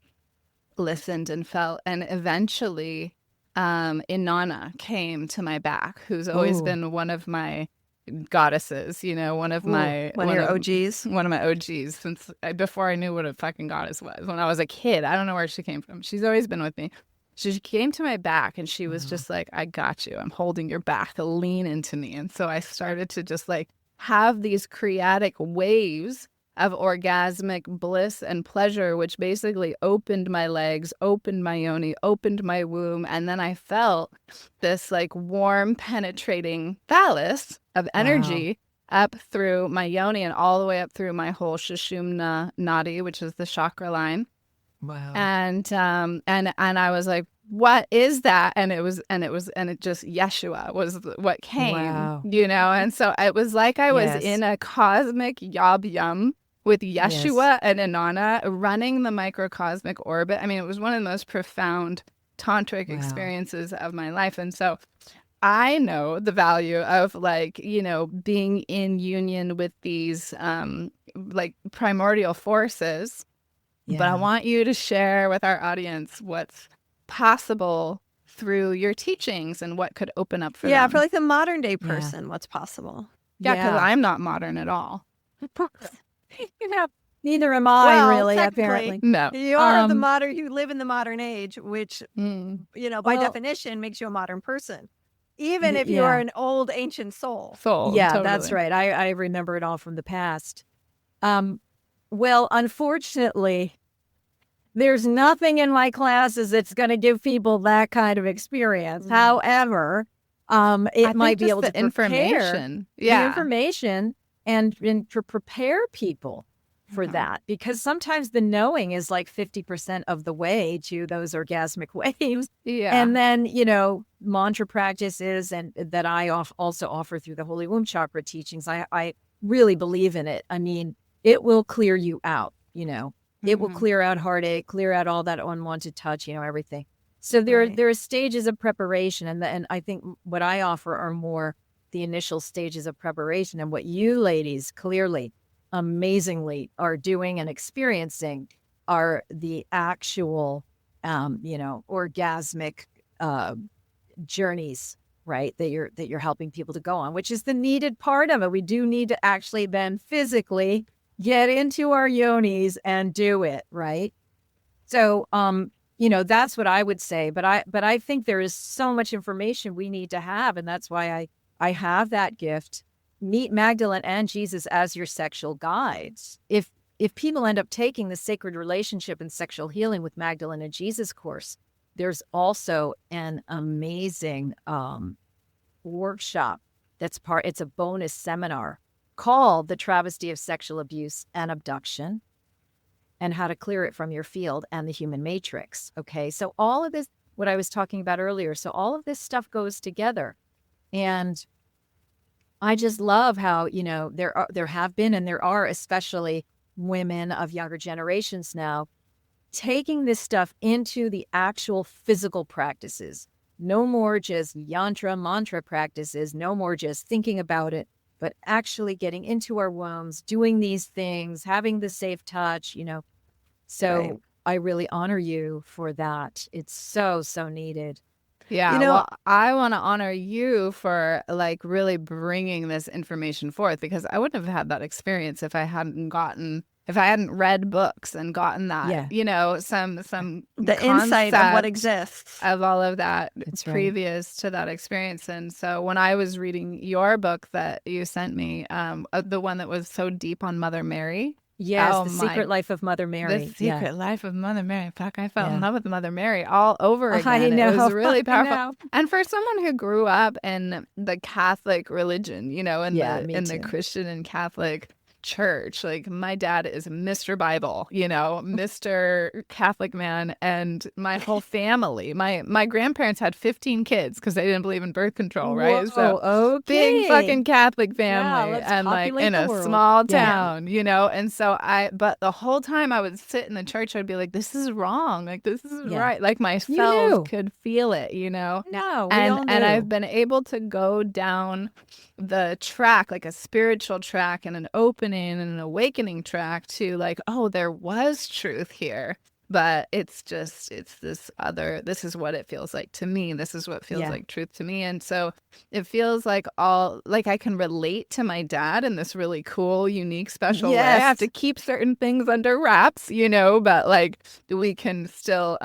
listened and felt. And eventually, Inanna came to my back, who's always been one of my goddesses, one of my
OGs.
One of my OGs since before I knew what a fucking goddess was. When I was a kid, I don't know where she came from. She's always been with me. She came to my back and she was just like, I got you. I'm holding your back. Lean into me. And so I started to just like have these creatic waves of orgasmic bliss and pleasure, which basically opened my legs, opened my yoni, opened my womb. And then I felt this like warm, penetrating phallus of energy up through my yoni and all the way up through my whole Sushumna nadi, which is the chakra line.
Wow.
And I was like, what is that? And it just Yeshua was what came, and so it was like I was in a cosmic yob yum with Yeshua and Inanna running the microcosmic orbit. I mean, it was one of the most profound tantric experiences of my life. And so I know the value of like, being in union with these like primordial forces. But I want you to share with our audience what's possible through your teachings and what could open up for them.
Yeah, for like the modern day person, what's possible.
Yeah, because I'm not modern at all.
Neither am I,
Well,
really,
technically.
apparently.
No.
You are you live in the modern age, which, by definition makes you a modern person. Even if you are an old ancient soul.
Yeah, that's right. I remember it all from the past. Well, unfortunately, there's nothing in my classes that's going to give people that kind of experience. However, it might be able to
information.
The information and to prepare people for that. Because sometimes the knowing is like 50% of the way to those orgasmic waves.
Yeah.
And then, mantra practices and that I also offer through the Holy Womb Chakra teachings. I really believe in it. I mean, it will clear you out, It will clear out heartache, clear out all that unwanted touch, everything. So there are stages of preparation, and I think what I offer are more the initial stages of preparation, and what you ladies clearly, amazingly are doing and experiencing are the actual, orgasmic journeys, right? That you're helping people to go on, which is the needed part of it. We do need to actually then physically get into our yonis and do it, right? So, that's what I would say. But I think there is so much information we need to have, and that's why I have that gift. Meet Magdalene and Jesus as your sexual guides. If people end up taking the Sacred Relationship and Sexual Healing with Magdalene and Jesus course, there's also an amazing workshop it's a bonus seminar called The Travesty of Sexual Abuse and Abduction and How to Clear It from Your Field and the Human Matrix. Okay, so all of this, what I was talking about earlier, so all of this stuff goes together. And I just love how, there have been, and there are especially women of younger generations now, taking this stuff into the actual physical practices. No more just yantra, mantra practices, no more just thinking about it, but actually getting into our wombs, doing these things, having the safe touch, So
Right.
I really honor you for that. It's so, so needed.
Yeah, well, I want to honor you for like really bringing this information forth, because I wouldn't have had that experience if I hadn't read books and gotten that, some
The insight of what
concept
exists.
of all of that
That's right.
previous to that experience. And so when I was reading your book that you sent me, the one that was so deep on Mother Mary.
Yes,
Oh
The
my-
Secret Life of Mother Mary.
The Secret Life of Mother Mary. Fuck, I fell in
Yeah.
love with Mother Mary all over again.
I know.
It was really
I
powerful.
know.
And for someone who grew up in the Catholic religion, in
me
the
too.
Christian and Catholic church, like my dad is Mr. Bible, Mr. Catholic man, and my whole family. My grandparents had 15 kids because they didn't believe in birth control, right? So
okay.
big fucking Catholic family,
let's
and like
populate
in
the
a
world.
small
Yeah.
town, and so but the whole time I would sit in the church, I'd be like, this is wrong, like this isn't
Yeah.
right, like my
knew.
cells could feel it,
No, we all
and
knew.
I've been able to go down the track, like a spiritual track and an opening and an awakening track to like, oh, there was truth here, but this is what it feels like to me. This is what feels
Yeah.
like truth to me. And so it feels like I can relate to my dad in this really cool, unique, special way. I
Yes.
have to keep certain things under wraps, but like we can still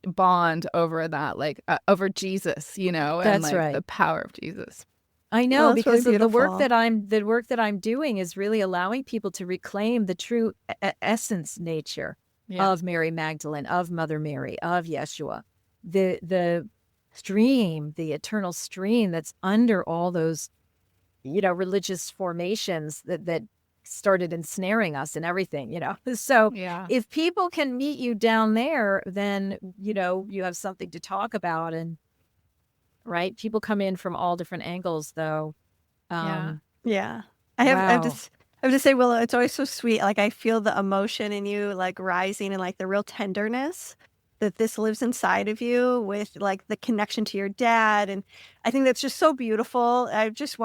bond over that, like over Jesus, and
That's
like
right.
the power of Jesus.
I know,
that's really
because of the work
beautiful.
that I'm doing is really allowing people to reclaim the true essence nature
Yeah.
of Mary Magdalene, of Mother Mary, of Yeshua, the stream, the eternal stream that's under all those, religious formations that started ensnaring us and everything, So
Yeah.
if people can meet you down there, then, you have something to talk about. And right, people come in from all different angles, though.
Yeah. I have
Wow.
to say, Willow, it's always so sweet. Like I feel the emotion in you like rising, and like the real tenderness that this lives inside of you with like the connection to your dad. And I think that's just so beautiful. I'm just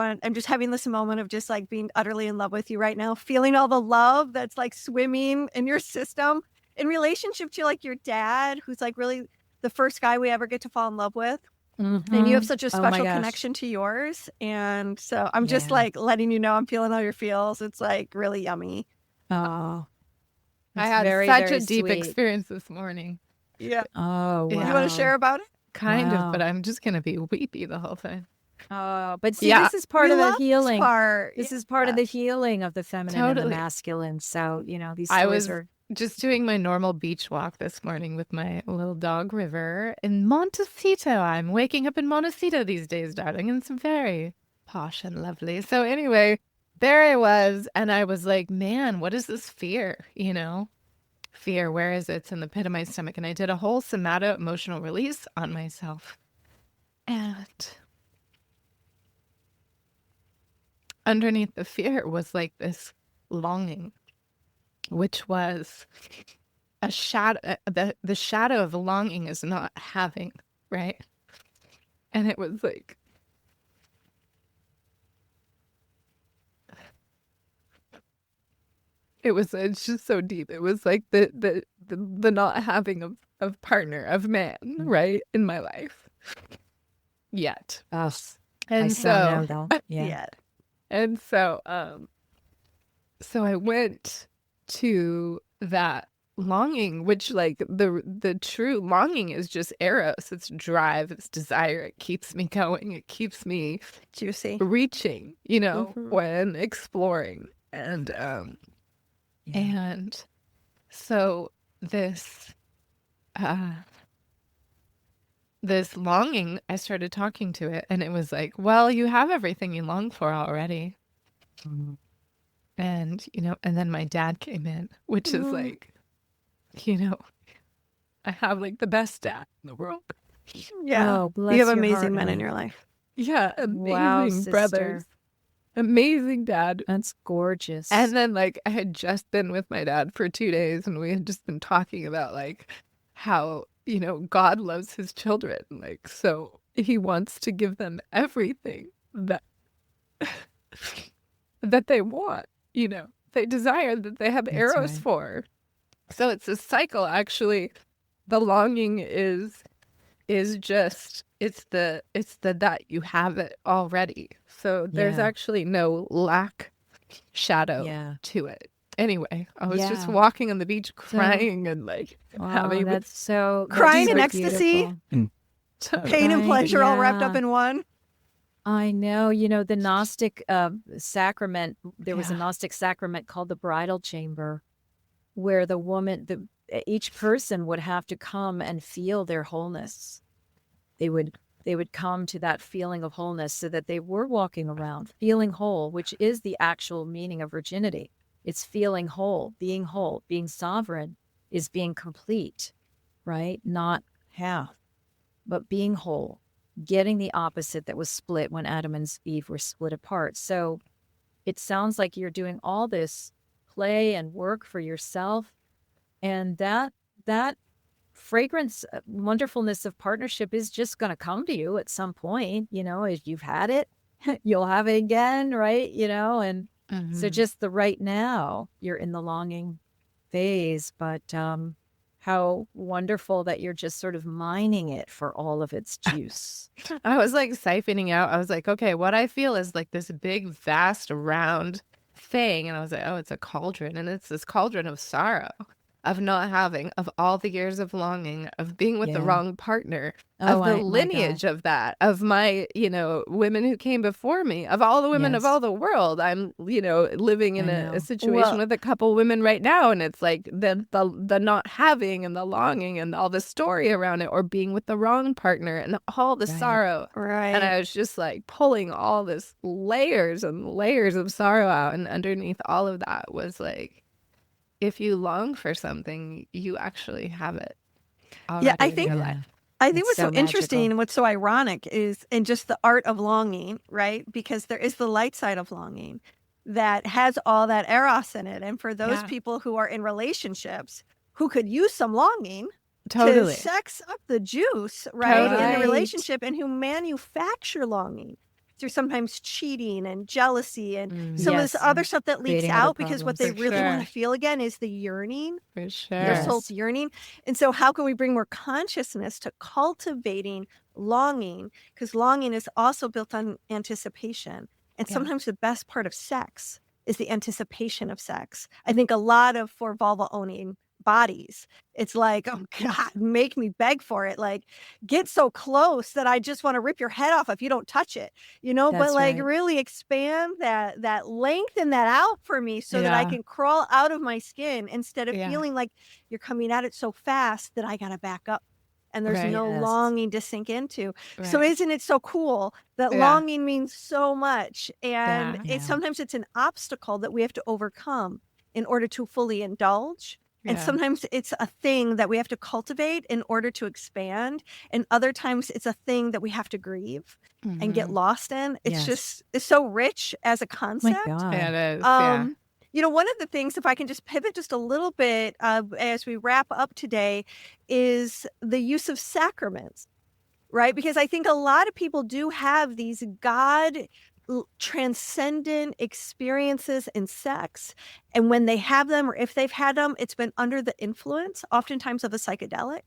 having this moment of just like being utterly in love with you right now, feeling all the love that's like swimming in your system in relationship to like your dad, who's like really the first guy we ever get to fall in love with. And you have such a
Oh my
special
gosh.
connection to yours. And so I'm just
Yeah.
like letting you know I'm feeling all your feels. It's like really yummy.
Oh,
I
it's
had
very,
such
very
a deep
sweet.
experience this morning.
Yeah.
Oh,
Yeah.
wow.
You want to share about it?
Kind
Wow.
of, but I'm just going to be weepy the whole time.
Oh, but see,
Yeah.
this is part
We
of the
love this
healing.
part.
This is part of the healing of the feminine and
Totally.
the masculine. So, these
I
stories
was
are.
just doing my normal beach walk this morning with my little dog River in Montecito. I'm waking up in Montecito these days, darling, and it's very posh and lovely. So anyway, there I was, and I was like, man, what is this fear? Fear, where is it? It's in the pit of my stomach. And I did a whole somato emotional release on myself. And underneath the fear was like this longing, which was a shadow. The shadow of longing is not having, right? And it was like, it's just so deep. It was like the not having of partner, of man, right, in my life yet.
Oh, I
And
still know,
so,
though. Yeah.
Yeah.
and so I went to that longing, which like the true longing is just eros. It's drive, it's desire. It keeps me going. It keeps me
Juicy.
reaching,
Mhm.
when exploring. And
Yeah.
and so this this longing, I started talking to it, and it was like, well, you have everything you long for already.
Mhm.
And and then my dad came in, which is like, I have like the best dad in the world.
Yeah.
Oh, bless
You have
your
amazing
heart,
men in
honey.
your life.
Yeah,
Wow,
amazing brothers,
sister.
amazing dad.
That's gorgeous.
And then like I had just been with my dad for 2 days, and we had just been talking about like how, God loves his children. Like, so he wants to give them everything that that they want, they desire, that they have
That's
arrows
right.
for. So it's a cycle, actually. The longing is just, it's the that you have it already. So there's
Yeah.
actually no lack shadow
Yeah.
to it. Anyway, I was just
Yeah.
walking on the beach crying and like
Wow,
having
that's so
Crying
so
in ecstasy,
beautiful.
pain and
Right,
pleasure all wrapped up
yeah.
in one.
I know, the Gnostic sacrament, there was a
Yeah.
Gnostic sacrament called the bridal chamber, where the woman, each person would have to come and feel their wholeness. They would come to that feeling of wholeness, so that they were walking around feeling whole, which is the actual meaning of virginity. It's feeling whole, being sovereign is being complete, right? Not half, but being whole, getting the opposite that was split when Adam and Eve were split apart. So it sounds like you're doing all this play and work for yourself, and that fragrance, wonderfulness of partnership is just going to come to you at some point. If you've had it, you'll have it again, right? And so just the right now, you're in the longing phase, but how wonderful that you're just sort of mining it for all of its juice.
I was like siphoning out. I was like, okay, what I feel is like this big, vast, round thing. And I was like, oh, it's a cauldron. And it's this cauldron of sorrow, of not having, of all the years of longing, of being with the
Yeah.
wrong partner,
Oh,
of the
my
lineage
God.
of that, of my, women who came before me, of all the women of
Yes.
all the world. I'm, living in
I
a
know.
situation
Well-
with a couple women right now. And it's like the not having and the longing and all the story around it, or being with the wrong partner and all the
Right.
sorrow.
Right.
And I was just like pulling all this layers and layers of sorrow out. And underneath all of that was like, if you long for something, you actually have it already
I
in
think-
your
Yeah.
life.
I think
It's
what's so
so
interesting
magical.
and what's so ironic is in just the art of longing, right? Because there is the light side of longing that has all that eros in it. And for those
Yeah.
people who are in relationships who could use some longing
Totally.
to sex up the juice, right? In
Totally.
the relationship, and who manufacture longing through sometimes cheating and jealousy and some of this
Yes.
other stuff that leaks
Creating other
out because what they
problems.
For
really want
sure.
to feel again is the yearning.
For sure.
Their
Yes.
soul's yearning. And so how can we bring more consciousness to cultivating longing? Because longing is also built on anticipation. And
Yeah.
sometimes the best part of sex is the anticipation of sex. I think a lot of for vulva owning bodies, it's like, oh God, make me beg for it. Like, get so close that I just want to rip your head off if you don't touch it, but
That's
like
right.
really expand that lengthen that out for me so that I
Yeah.
can crawl out of my skin instead of
Yeah.
feeling like you're coming at it so fast that I got to back up and there's
Right.
no
Yes.
longing to sink into. So
Right.
isn't it so cool that
Yeah.
longing means so much? And
Yeah.
sometimes it's an obstacle that we have to overcome in order to fully indulge. And
Yeah.
sometimes it's a thing that we have to cultivate in order to expand. And other times it's a thing that we have to grieve and get
Mhm.
lost in. It's
Yes.
it's so rich as a
My
concept.
God.
It is. Yeah.
One of the things, if I can just pivot just a little bit as we wrap up today, is the use of sacraments, right? Because I think a lot of people do have these God transcendent experiences in sex. And when they have them, or if they've had them, it's been under the influence, oftentimes of a psychedelic.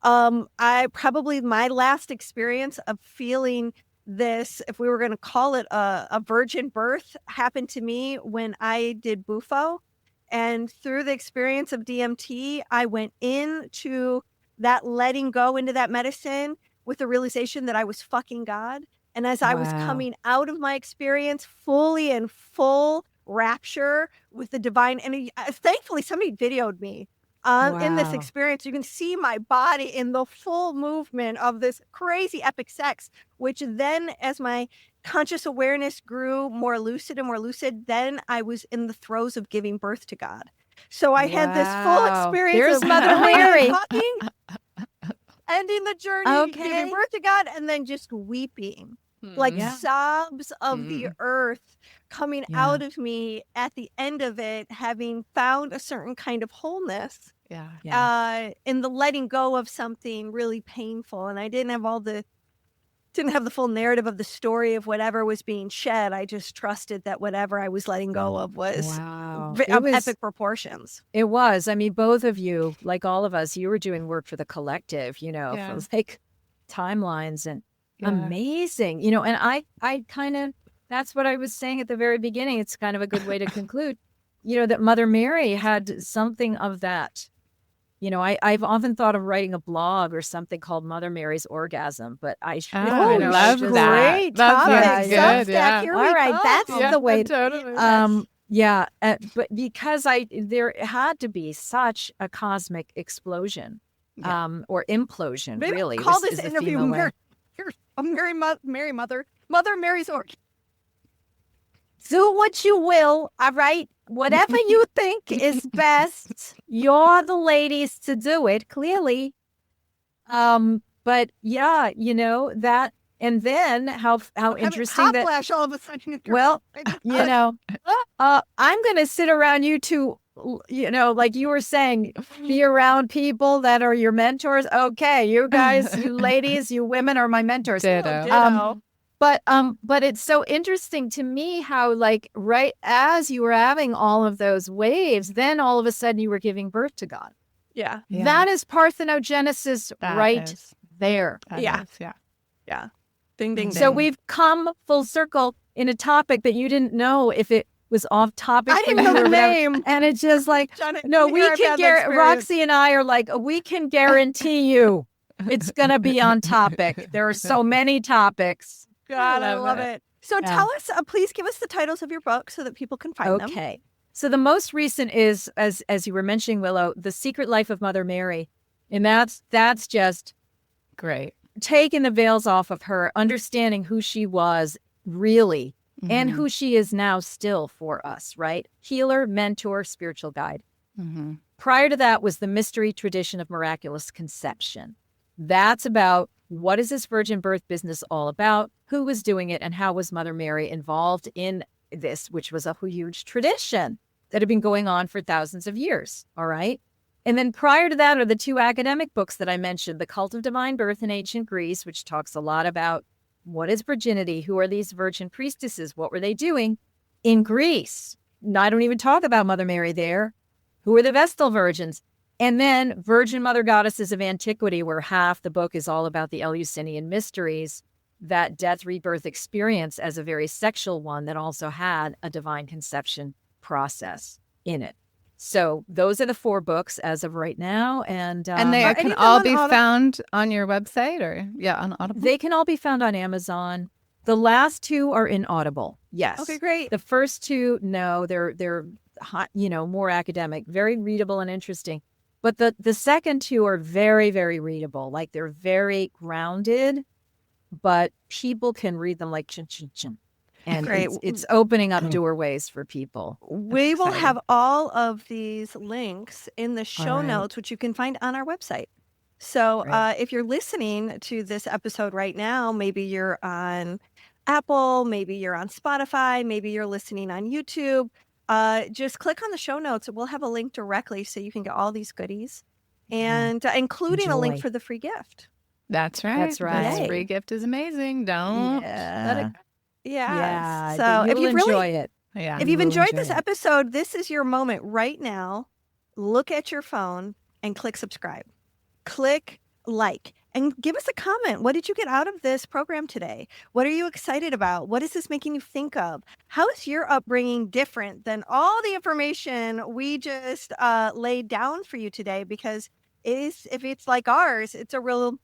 My last experience of feeling if we were going to call it a virgin birth, happened to me when I did Bufo. And through the experience of DMT, I went into that letting go into that medicine with the realization that I was fucking God. And as I was coming out of my experience fully in full rapture with the divine, and thankfully somebody videoed me in this experience. You can see my body in the full movement of this crazy epic sex, which then as my conscious awareness grew more lucid and more lucid, then I was in the throes of giving birth to God. So I had this full experience
There's
of
Mother Mary.
fucking, ending the journey, giving birth to God, and then just weeping. Like sobs of the earth coming out of me at the end of it, having found a certain kind of wholeness in the letting go of something really painful. And I didn't have the full narrative of the story of whatever was being shed. I just trusted that whatever I was letting go of was of epic proportions.
It was. I mean, both of you, like all of us, you were doing work for the collective, for like timelines and amazing, and I kind of, that's what I was saying at the very beginning. It's kind of a good way to conclude, that Mother Mary had something of that. I've often thought of writing a blog or something called Mother Mary's Orgasm, but I
love that.
Great
That's
topic.
good. Yeah.
Here
All
we
right,
go.
that's the way.
Totally.
But because there had to be such a cosmic explosion, or implosion,
Maybe
really.
call this interview Mother Mary's Orgasm.
Do what you will, all right? Whatever you think is best, you're the ladies to do it, clearly. But yeah, that, and then how interesting
hot
that.
flash all of a sudden.
Well, I'm going to sit around you two, like you were saying, be around people that are your mentors. Okay, you guys, you ladies, you women are my mentors.
Ditto.
But it's so interesting to me how, like, right as you were having all of those waves, then all of a sudden you were giving birth to God.
Yeah.
That is parthenogenesis there.
Yeah.
Ding, ding, ding.
So we've come full circle in a topic that you didn't know if it was off topic.
I didn't know the name.
And it's just like,
Janet,
no, we
here I've
can
had the experience.
Roxy and I are like, we can guarantee you it's going to be on topic. There are so many topics.
God, I love it. So tell us, please give us the titles of your book so that people can find them.
Okay. So the most recent is, as you were mentioning, Willow, The Secret Life of Mother Mary. And that's just
great.
Taking the veils off of her, understanding who she was really, and who she is now still for us, right? Healer, mentor, spiritual guide. Prior to that was The Mystery Tradition of Miraculous Conception. That's about what is this virgin birth business all about, who was doing it, and how was Mother Mary involved in this, which was a huge tradition that had been going on for thousands of years, all right? And then prior to that are the two academic books that I mentioned, The Cult of Divine Birth in Ancient Greece, which talks a lot about what is virginity, who are these virgin priestesses, what were they doing in Greece? I don't even talk about Mother Mary there. Who are the Vestal virgins? And then Virgin Mother Goddesses of Antiquity, where half the book is all about the Eleusinian Mysteries, that death rebirth experience as a very sexual one that also had a divine conception process in it. So those are the 4 books as of right now. And
they can all be found on your website or on Audible?
They can all be found on Amazon. The last 2 are in Audible. Yes.
Okay, great.
The first 2, no, they're hot, more academic, very readable and interesting. But the second 2 are very, very readable. Like they're very grounded, but people can read them like chin, chin, chin. And it's opening up doorways for people.
We will have all of these links in the show notes, which you can find on our website. So if you're listening to this episode right now, maybe you're on Apple, maybe you're on Spotify, maybe you're listening on YouTube. Just click on the show notes and we'll have a link directly so you can get all these goodies and including a link for the free gift.
That's right.
That's right.
This free gift is amazing. Don't let it.
Yeah. So if you've
enjoy it.
Yeah.
If you've enjoyed this episode, this is your moment right now. Look at your phone and click subscribe. Click like. and give us a comment. What did you get out of this program today? What are you excited about? What is this making you think of? How is your upbringing different than all the information we just laid down for you today? Because if it's like ours, it's a real,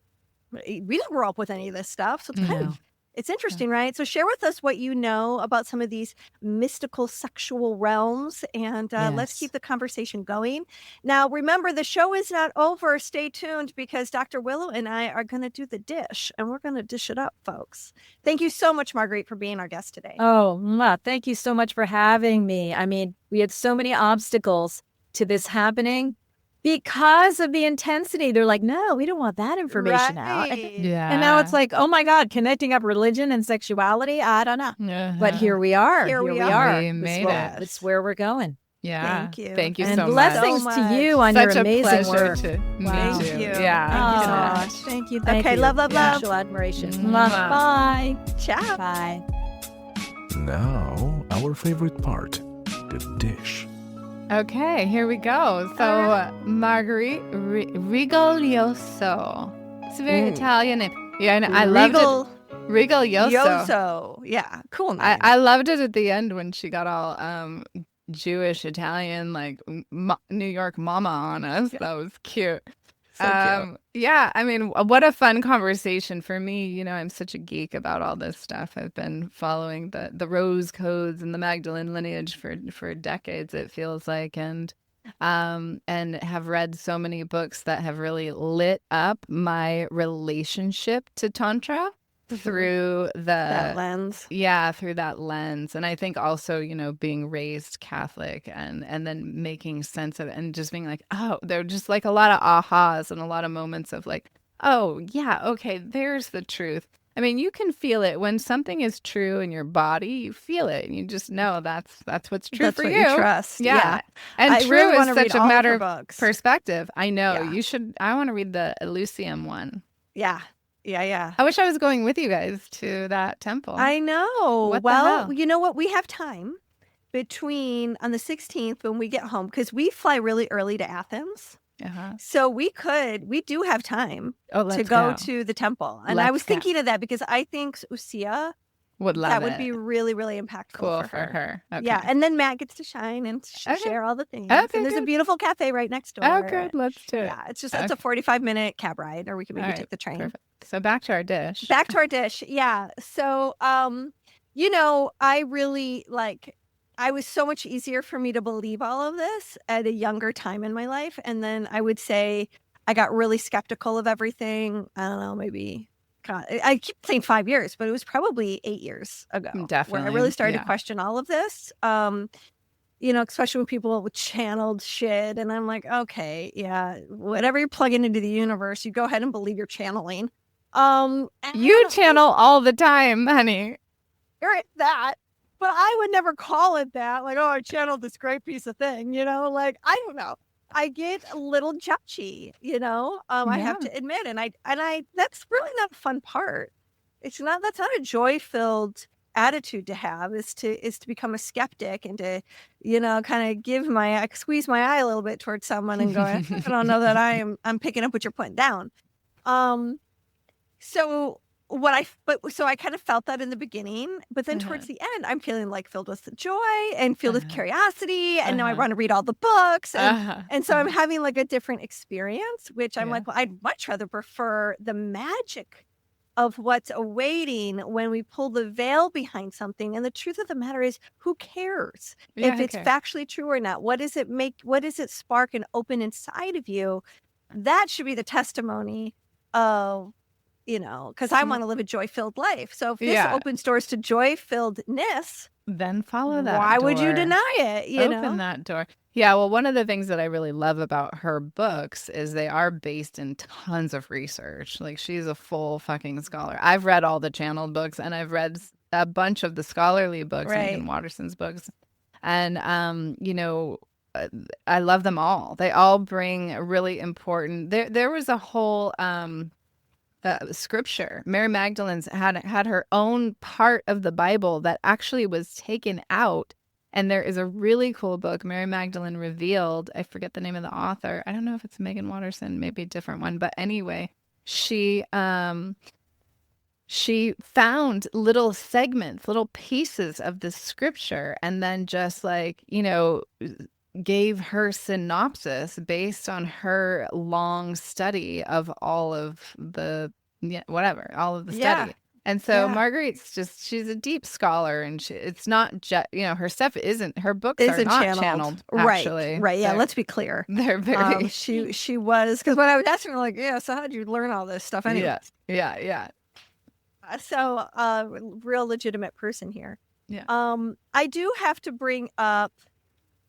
we didn't grow up with any of this stuff. So it's kind of, it's interesting, right? So share with us what you know about some of these mystical sexual realms, and let's keep the conversation going. Now, remember, the show is not over. Stay tuned, because Dr. Willow and I are going to do the dish, and we're going to dish it up, folks. Thank you so much, Marguerite, for being our guest today.
Oh, thank you so much for having me. I mean, we had so many obstacles to this happening because of the intensity. They're like, no, we don't want that information out.
Yeah.
And now it's like, oh my God, connecting up religion and sexuality. I don't know. But here we are.
Here we are.
We made it.
It's where we're going.
Yeah.
Thank you.
Thank you
And
so much.
blessings to you on
Such
your amazing
a pleasure
work.
to
Wow.
meet you.
Thank you.
Yeah.
Thank you so much.
Thank you.
Okay, love.
Mutual admiration.
Mwah.
Bye.
Ciao.
Bye.
Now, our favorite part, the dish.
Okay, here we go. So, Marguerite Rigoglioso. It's a very Italian name. Yeah, and I loved it. Rigoglioso.
Yoso. Yeah, cool name.
I loved it at the end when she got all Jewish, Italian, like New York mama on us. That was cute.
So cute.
Yeah, I mean, what a fun conversation for me. You know, I'm such a geek about all this stuff. I've been following the rose codes and the Magdalene lineage for decades, it feels like, and have read so many books that have really lit up my relationship to Tantra through
that lens.
Yeah, through that lens. And I think also, you know, being raised Catholic and then making sense of it and just being like, oh, they're just like a lot of ahas and a lot of moments of like, oh, yeah, okay, there's the truth. I mean, you can feel it when something is true in your body. You feel it, and you just know that's what's true
That's
for
what
you.
you trust.
Yeah, and
I
true
really
is
wanna read
such a
all of
matter
her
of
books.
perspective. I know
Yeah.
you should. I want to read the Eleusinian one.
Yeah.
I wish I was going with you guys to that temple.
I know.
What the
Well,
hell?
you know what? We have time between on the 16th when we get home, because we fly really early to Athens.
Uh-huh.
So we do have time
Oh, let's
to go to the temple. And I
Let's
was
go.
thinking of that because I think Usia,
Would love
that
it.
would be really, really impactful
cool
for her.
Okay.
Yeah. And then Matt gets to shine and
Okay.
share all the things.
Okay,
and there's a
good.
beautiful cafe right next door.
Oh, good. Let's do it.
Yeah. It's a 45-minute cab ride, or we can maybe
All right,
take the train.
Perfect. So back to our dish.
Back to our dish. Yeah. So, you know, I really I was so much easier for me to believe all of this at a younger time in my life. And then I would say I got really skeptical of everything. I don't know, maybe, God, I keep saying 5 years, but it was probably 8 years ago. Where I
Definitely,
really started
yeah.
to question all of this. You know, especially when people with channeled shit. And I'm like, okay, yeah, whatever you're plugging into the universe, you go ahead and believe you're channeling. And
You channel all the time, honey.
you're at that, but I would never call it that. Like, oh, I channeled this great piece of thing, you know, like, I don't know. I get a little judgy, you know, I have to admit, and I, that's really not a fun part. That's not a joy-filled attitude to have, is to become a skeptic and to, you know, kind of squeeze my eye a little bit towards someone and go, I don't know that I'm picking up what you're putting down. So I kind of felt that in the beginning, but then towards the end, I'm feeling like filled with joy and filled with curiosity. And now I want to read all the books. And so I'm having like a different experience, which I'm like, well, I'd much rather prefer the magic of what's awaiting when we pull the veil behind something. And the truth of the matter is, who cares if it's factually true or not? What does it spark and open inside of you? That should be the testimony of, you know, because I want to live a joy-filled life. So if this opens doors to joy-filledness,
then follow that.
Why
door.
would you deny it? You
Open
know?
that door. Yeah, well, one of the things that I really love about her books is they are based in tons of research. Like, she's a full fucking scholar. I've read all the channeled books, and I've read a bunch of the scholarly books, Megan Watterson's books. And, you know, I love them all. They all bring a really important... There was a whole... scripture. Mary Magdalene's had her own part of the Bible that actually was taken out. And there is a really cool book, Mary Magdalene Revealed. I forget the name of the author. I don't know if it's Megan Watterson, maybe a different one. But anyway, she found little segments, little pieces of the scripture, and then just like, gave her synopsis based on her long study of all of the all of the
Yeah.
study. And so
Yeah.
Marguerite's she's a deep scholar, and it's not just, her stuff her books are
Isn't
not channeled, actually.
Right. Yeah. Let's be clear.
They're very,
she was, because when I was asking her, like, yeah, so how did you learn all this stuff anyway?
yeah.
So, real legitimate person here.
Yeah.
I do have to bring up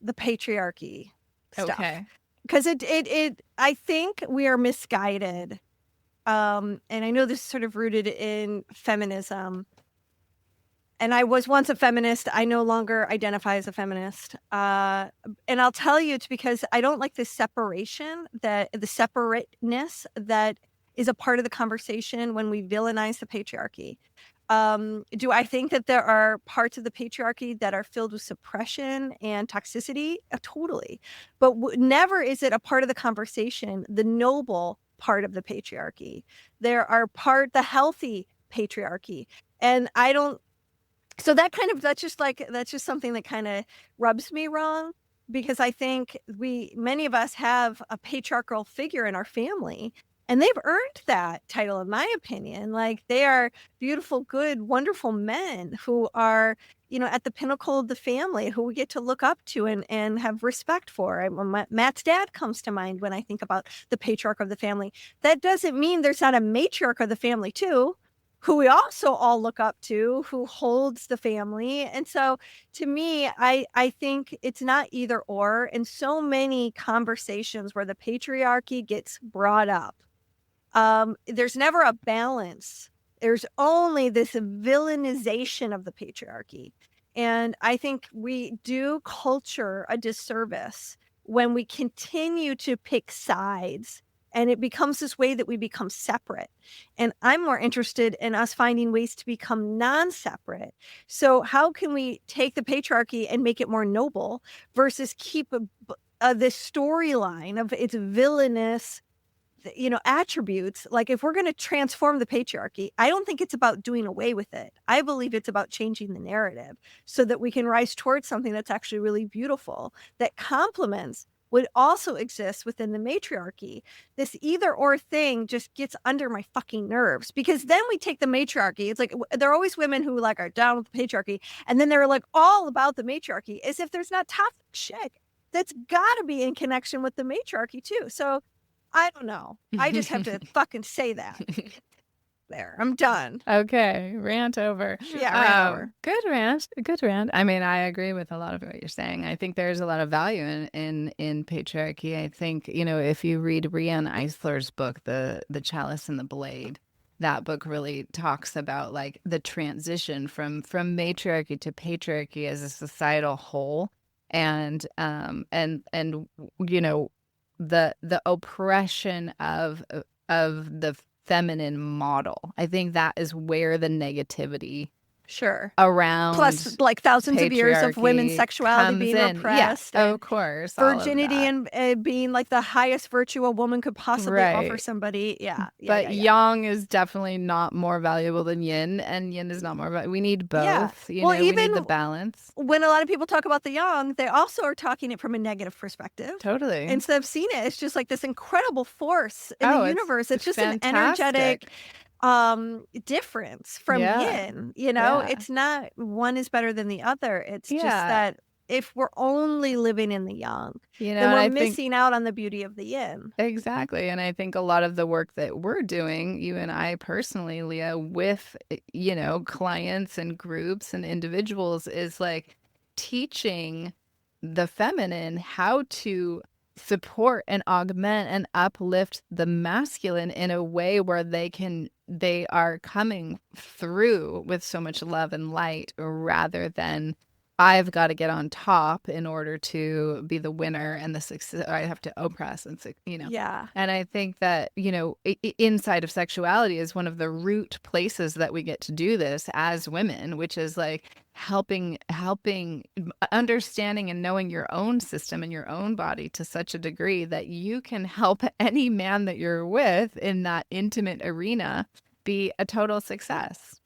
the patriarchy stuff.
Okay.
Because I think we are misguided. And I know this is sort of rooted in feminism. And I was once a feminist. I no longer identify as a feminist. And I'll tell you, it's because I don't like the separateness that is a part of the conversation when we villainize the patriarchy. Do I think that there are parts of the patriarchy that are filled with suppression and toxicity? Totally. But never is it a part of the conversation, the noble part of the patriarchy. There are the healthy patriarchy. And I don't, so that's just something that kind of rubs me wrong, because I think many of us have a patriarchal figure in our family. And they've earned that title, in my opinion. Like, they are beautiful, good, wonderful men who are, at the pinnacle of the family, who we get to look up to and have respect for. Matt's dad comes to mind when I think about the patriarch of the family. That doesn't mean there's not a matriarch of the family too, who we also all look up to, who holds the family. And so to me, I think it's not either or. In so many conversations where the patriarchy gets brought up, there's never a balance. There's only this villainization of the patriarchy. And I think we do culture a disservice when we continue to pick sides, and it becomes this way that we become separate. And I'm more interested in us finding ways to become non-separate. So how can we take the patriarchy and make it more noble versus keep this storyline of its villainous attributes? Like, if we're going to transform the patriarchy, I don't think it's about doing away with it. I believe it's about changing the narrative so that we can rise towards something that's actually really beautiful, that complements what also exists within the matriarchy. This either or thing just gets under my fucking nerves, because then we take the matriarchy. It's like, there are always women who are down with the patriarchy, and then they're like all about the matriarchy, as if there's not tough shit that's got to be in connection with the matriarchy too. So I don't know. I just have to fucking say that. There, I'm done.
Okay, rant over.
Yeah, rant over.
Good rant. Good rant. I mean, I agree with a lot of what you're saying. I think there's a lot of value in patriarchy. I think, if you read Riane Eisler's book, The Chalice and the Blade, that book really talks about like the transition from matriarchy to patriarchy as a societal whole, and the oppression of the feminine model. I think that is where the negativity around,
plus like thousands of years of women's sexuality being repressed.
Yeah, of course.
Virginity and being like the highest virtue a woman could possibly offer somebody. But
yang is definitely not more valuable than yin, and yin is not more valuable. We need both. We need the balance.
When a lot of people talk about the yang, they also are talking it from a negative perspective.
Totally.
Instead of seeing it, it's just like this incredible force in the universe. It's just fantastic. An energetic difference from yin. It's not one is better than the other. It's just that if we're only living in the yang, then we're missing out on the beauty of the yin.
Exactly. And I think a lot of the work that we're doing, you and I personally, Leah, with clients and groups and individuals, is like teaching the feminine how to support and augment and uplift the masculine in a way where they are coming through with so much love and light, rather than I've got to get on top in order to be the winner, and the success. I have to oppress, and
Yeah.
And I think that, inside of sexuality is one of the root places that we get to do this as women, which is like helping, understanding and knowing your own system and your own body to such a degree that you can help any man that you're with in that intimate arena be a total success.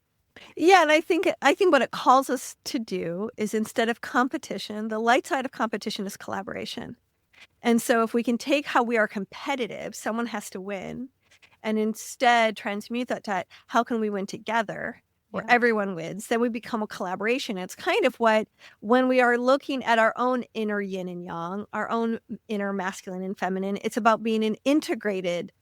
Yeah, and I think what it calls us to do is, instead of competition, the light side of competition is collaboration. And so if we can take how we are competitive, someone has to win, and instead transmute that to how can we win together, where everyone wins, then we become a collaboration. It's kind of what, when we are looking at our own inner yin and yang, our own inner masculine and feminine, it's about being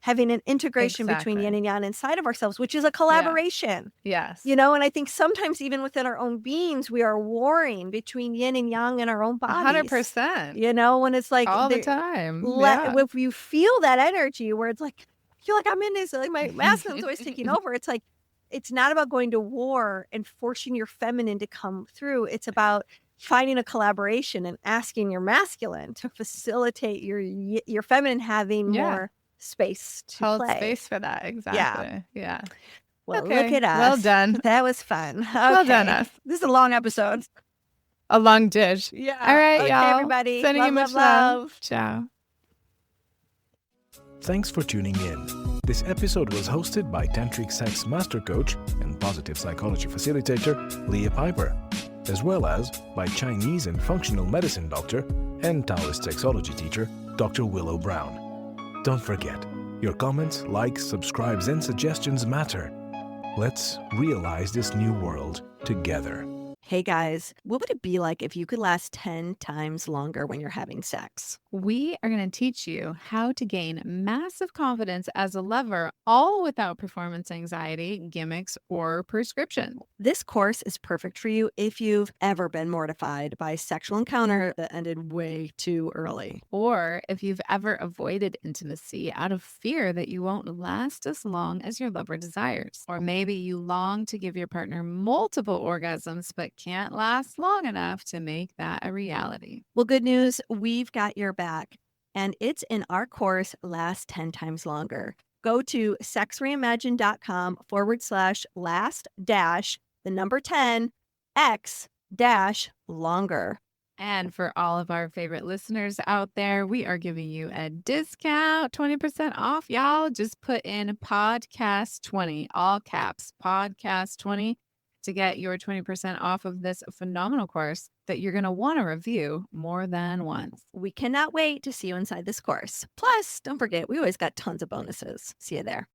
having an integration between yin and yang inside of ourselves, which is a collaboration.
Yes.
And I think sometimes even within our own beings, we are warring between yin and yang in our own bodies.
100%.
When it's like
all the time.
If you feel that energy where it's like, I feel like I'm in this, like my masculine's always taking over. It's like, it's not about going to war and forcing your feminine to come through. It's about finding a collaboration and asking your masculine to facilitate your feminine having more space to
hold
play.
space for that. Exactly. Yeah.
Well, look at us.
Well done.
That was fun. Okay.
Well done, us.
This is a long episode.
A long dish.
Yeah.
All right, y'all.
Everybody.
Sending you much love. Ciao.
Thanks for tuning in. This episode was hosted by Tantric Sex Master Coach and Positive Psychology Facilitator Leah Piper, as well as by Chinese and Functional Medicine Doctor and Taoist Sexology Teacher Dr. Willow Brown. Don't forget, your comments, likes, subscribes, and suggestions matter. Let's realize this new world together.
Hey guys, what would it be like if you could last 10 times longer when you're having sex?
We are going to teach you how to gain massive confidence as a lover, all without performance anxiety, gimmicks, or prescription.
This course is perfect for you if you've ever been mortified by a sexual encounter that ended way too early.
Or if you've ever avoided intimacy out of fear that you won't last as long as your lover desires. Or maybe you long to give your partner multiple orgasms but can't last long enough to make that a reality.
Well, good news, we've got your back, and it's in our course, Last 10 Times Longer. Go to sexreimagined.com/last-10x-longer.
And for all of our favorite listeners out there, we are giving you a discount, 20% off, y'all. Just put in podcast 20, all caps, podcast 20. To get your 20% off of this phenomenal course that you're going to want to review more than once.
We cannot wait to see you inside this course. Plus, don't forget, we always got tons of bonuses. See you there.